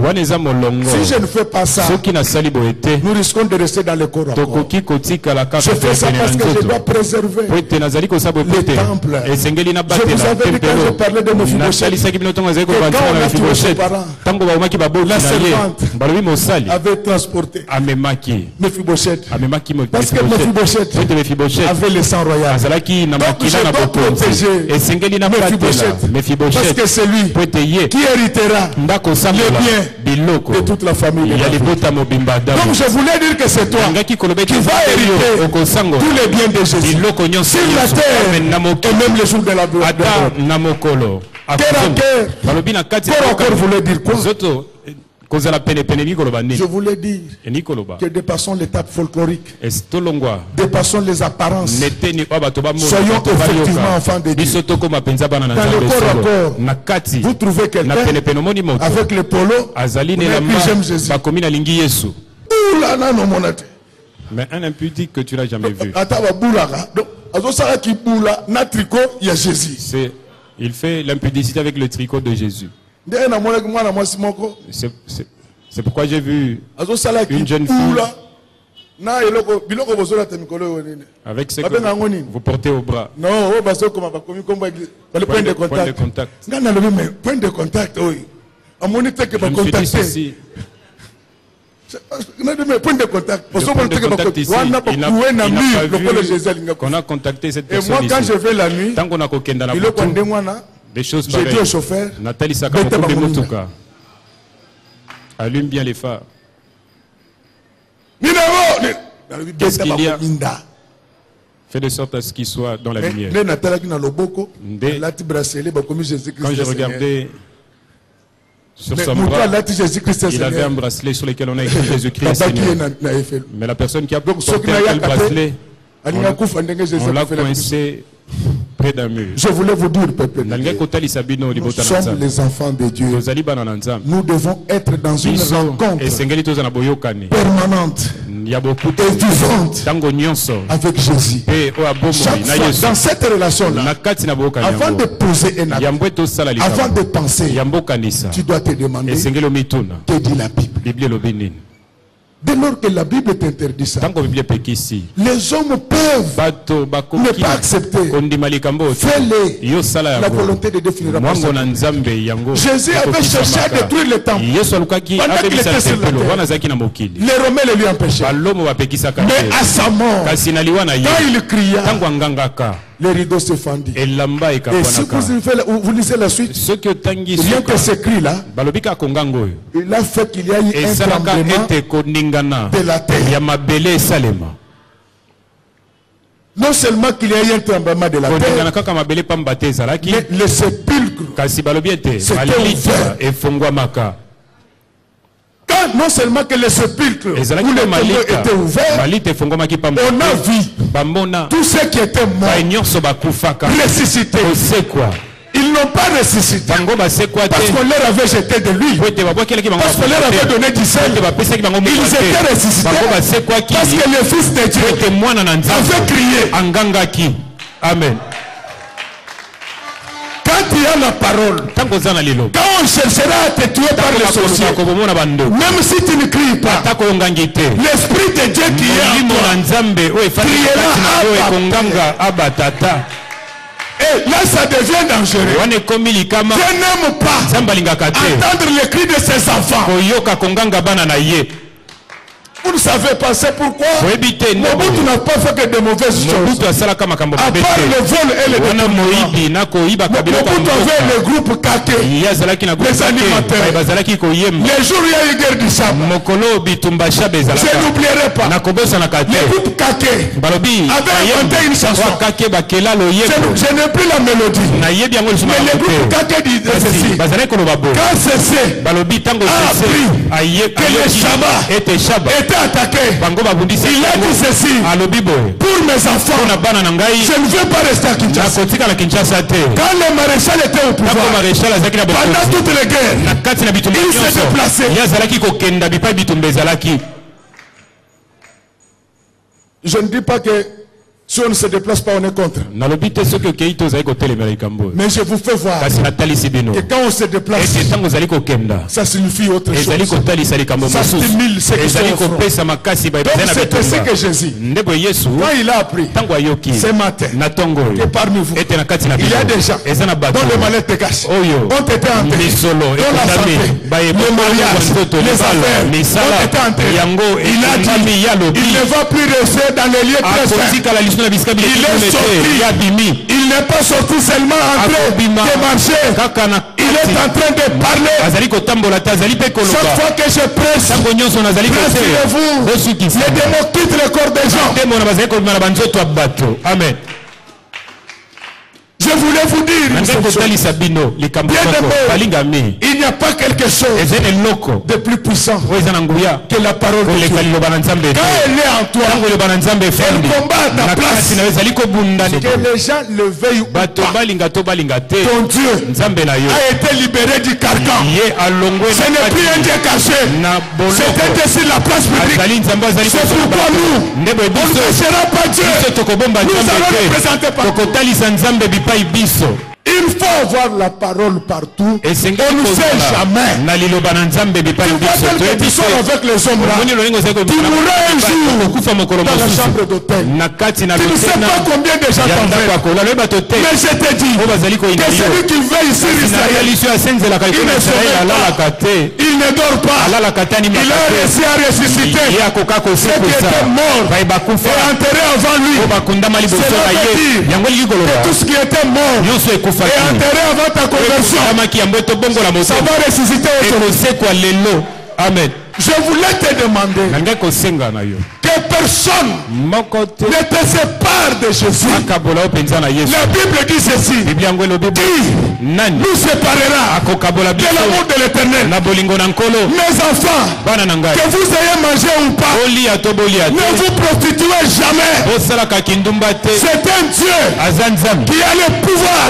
Si je ne fais pas ça, nous risquons de rester dans le corps à corps. Je fais ça parce que je dois préserver le temple. Je vous avais dit quand je parlais de Mephibosheth, que quand on a tué ses parents, la servante avait transporté Mephibosheth. Parce que Mephibosheth avait le sang royal. Donc je dois protéger Mephibosheth, parce que c'est lui qui héritera le bien de toute la famille. Donc je voulais dire que c'est toi qui vas hériter tous les biens de Jésus sur la terre et même le jour de la gloire. Corps à corps voulait dire quoi? Je voulais dire que dépassons l'étape folklorique, dépassons les apparences, soyons effectivement enfants de Dieu. Dans le corps à corps, vous trouvez quelqu'un avec le polo, et puis j'aime Jésus. Mais un impudique que tu n'as jamais vu. Il fait l'impudicité avec le tricot de Jésus. C'est pourquoi j'ai vu une jeune fille avec ce que vous portez au bras. Non, point de contact. Point de contact. Je me suis dit ceci. Point de contact. Qu'on a contacté cette personne. Et moi, quand je vais la nuit, tant qu'on a des choses pareilles. J'ai dit au chauffeur, allume bien les phares. Qu'est-ce qu'il y a? Fais de sorte à ce qu'il soit dans la lumière. Quand je regardais sur son bras, il avait un bracelet sur lequel on a écrit Jésus-Christ Seigneur. Mais la personne qui a porté le bracelet, on l'a coincé près d'un mur. Je voulais vous dire, peuple, nous sommes les enfants de Dieu. Nous devons être dans une rencontre permanente et vivante avec Jésus. Chaque fois, dans cette relation-là, avant de poser un acte, avant de penser, tu dois te demander que dit la Bible. Dès lors que la Bible t'interdit ça, les hommes peuvent ne pas accepter. Fais-les la volonté de définir la Jésus avait cherché à détruire le temple pendant qu'il était sur la terre. Les Romains le lui empêchaient. Mais à sa mort, quand il cria, les rideaux se fendit. Et si vous lisez la suite, rien que ce cri-là, il a fait qu'il y a eu un tremblement de la terre. Non seulement qu'il y a eu un tremblement de la terre, mais le sépulcre s'était ouvert. Non seulement que le sépulcre où le tombeau était ouvert, on a vu tous ceux qui étaient morts ressuscités. Ils Ils n'ont pas ressuscité. Parce qu'on leur avait jeté de l'huile. Parce qu'on leur avait donné du sel. Ils étaient ressuscités. Parce que le Fils de Dieu avait crié. Amen. Quand il y a la parole, quand on cherchera à te tuer par les sorciers, même si tu ne cries pas, l'Esprit de Dieu qui est en toi criera et là ça devient dangereux. Je n'aime pas entendre les cris de ses enfants. Vous ne savez pas, c'est pourquoi Mobutu n'a pas fait que de mauvaises choses. À part le vol et le détournement. Mobutu avait le groupe Kake, les animateurs. Les jours où il y a eu guerre du Saba, je n'oublierai pas. Le groupe Kake avait inventé une chanson. Je n'ai plus la mélodie. Mais le groupe Kake dit ceci. Quand ceci a appris que le Shabbat était attaqué, il a dit ceci: pour mes enfants, je ne veux pas rester à Kinshasa. Quand le maréchal était au pouvoir, pendant toutes les guerres, il s'est déplacé. Je ne dis pas que si on ne se déplace pas, on est contre. Mais je vous fais voir que quand on se déplace, ça signifie autre chose. Ça stimule ce qui sont au front. Donc c'est ainsi que Jésus, quand il a appris ce matin que parmi vous, il y a des gens dont le malheur te cache, ont été enterrés, dont la santé, le mariage, les affaires, ont été enterrés. Il a dit, il ne va plus rester dans les lieux très saints. Il est sorti. Il n'est pas sorti seulement en train de marcher. Il est en train de parler. Chaque fois que je prêche, rassurez-vous, les démons quittent le corps des gens. Amen. Je voulais vous dire une chose. Bien-aimé, il n'y a pas quelque chose de plus puissant que la parole de Dieu. Quand elle est en toi, elle combat à ta place. Que les gens le veuillent ou pas, ton Dieu a été libéré du carcan. Ce n'est plus un Dieu caché. C'était sur la place publique. C'est pourquoi nous, on ne cachera pas Dieu. Nous allons le présenter partout. Il faut avoir la parole partout. On ne sait jamais. Tu vois tel que tu sors avec les hommes là, tu mourras un jour dans la chambre d'hôtel. Tu ne sais pas combien de gens t'enverront. Mais je te dis que celui qui veille sur Israël, il ne dort pas. Il a réussi à ressusciter. Ceux qui étaient morts et enterrés avant lui, c'est la dire que tout ce qui était mort et enterré avant ta conversion, ça va ressusciter aujourd'hui. Amen. Je voulais te demander que personne ne te sépare de Jésus. La Bible dit ceci: qui nous séparera de l'amour de l'Éternel? Mes enfants, que vous ayez mangé ou pas, ne vous prostituez jamais. C'est un Dieu qui a le pouvoir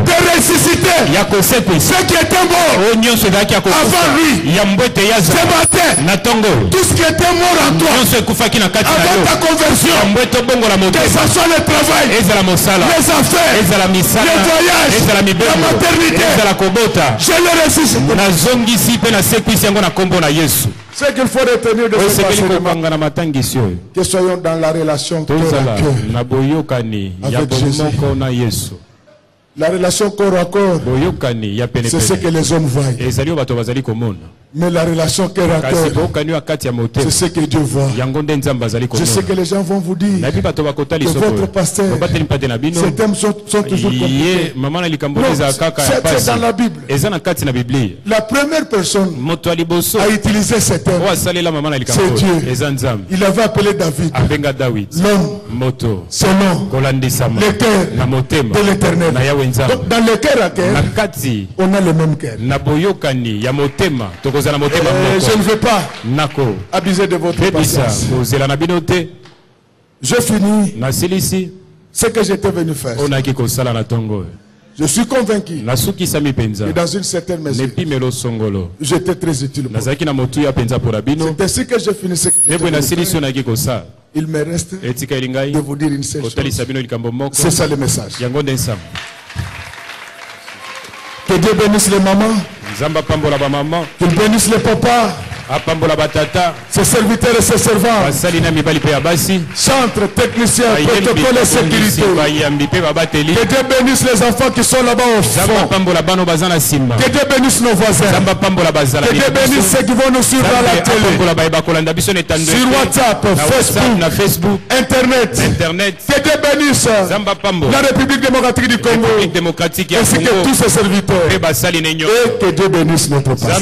de ressusciter ceux qui étaient morts avant lui. Ce matin, tout ce qui était mort en toi avant ta conversion, que ce soit le travail, les affaires, les voyages, la maternité, je le ressuscite. Ce qu'il faut retenir de ce passage, que soyons dans la relation cœur à cœur avec Jésus. La relation corps à corps, c'est ce que les hommes voient. Mais la relation cœur à cœur, c'est ce que Dieu voit. Je sais que les gens vont vous dire que votre pasteur, ces thèmes sont toujours compliqués. Non, c'est dans la Bible. La première personne à utiliser ces thèmes, c'est Dieu. Il avait appelé David l'homme selon le cœur de l'Éternel. Donc dans le cœur à cœur, on a le même cœur. Je ne veux pas abuser de votre patience. Je finis ce que j'étais venu faire. Je suis convaincu que dans une certaine mesure, j'étais très utile pour vous. C'est ainsi que je finissais. Il me reste de vous dire une seule chose. C'est ça le message. Que Dieu bénisse les mamans. Qu'il bénisse les papas. Ses serviteurs et ses servants. Chantres, techniciens, protocole et sécurité. Que Dieu bénisse les enfants qui sont là-bas au fond. Que Dieu bénisse nos voisins. Que Dieu bénisse ceux qui vont nous suivre à la télé. Sur WhatsApp, Facebook, Internet. Que Dieu bénisse la République démocratique du Congo. Ainsi que tous ses serviteurs. Et que Dieu bénisse notre pasteur.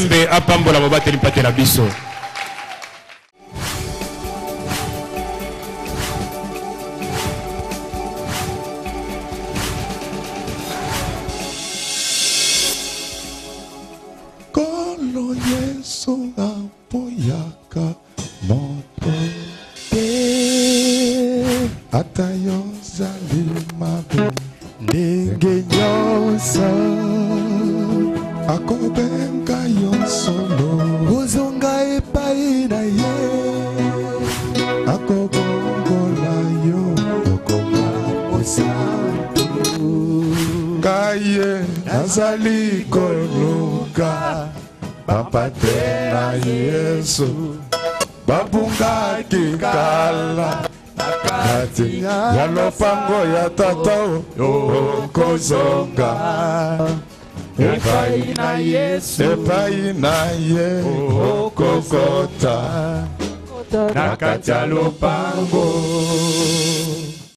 Kolo Yesu apoyaka moto te atayo zalimabe ndenge nyonso akobenga yo solo ozonga epai na ye akobongola yo okoma osantu kaye nazali koluka bapate na Yesu babungaki kala kati ya lopango ya tata okozonga epai na Yesu epai na ye okokota na kati ya lopango.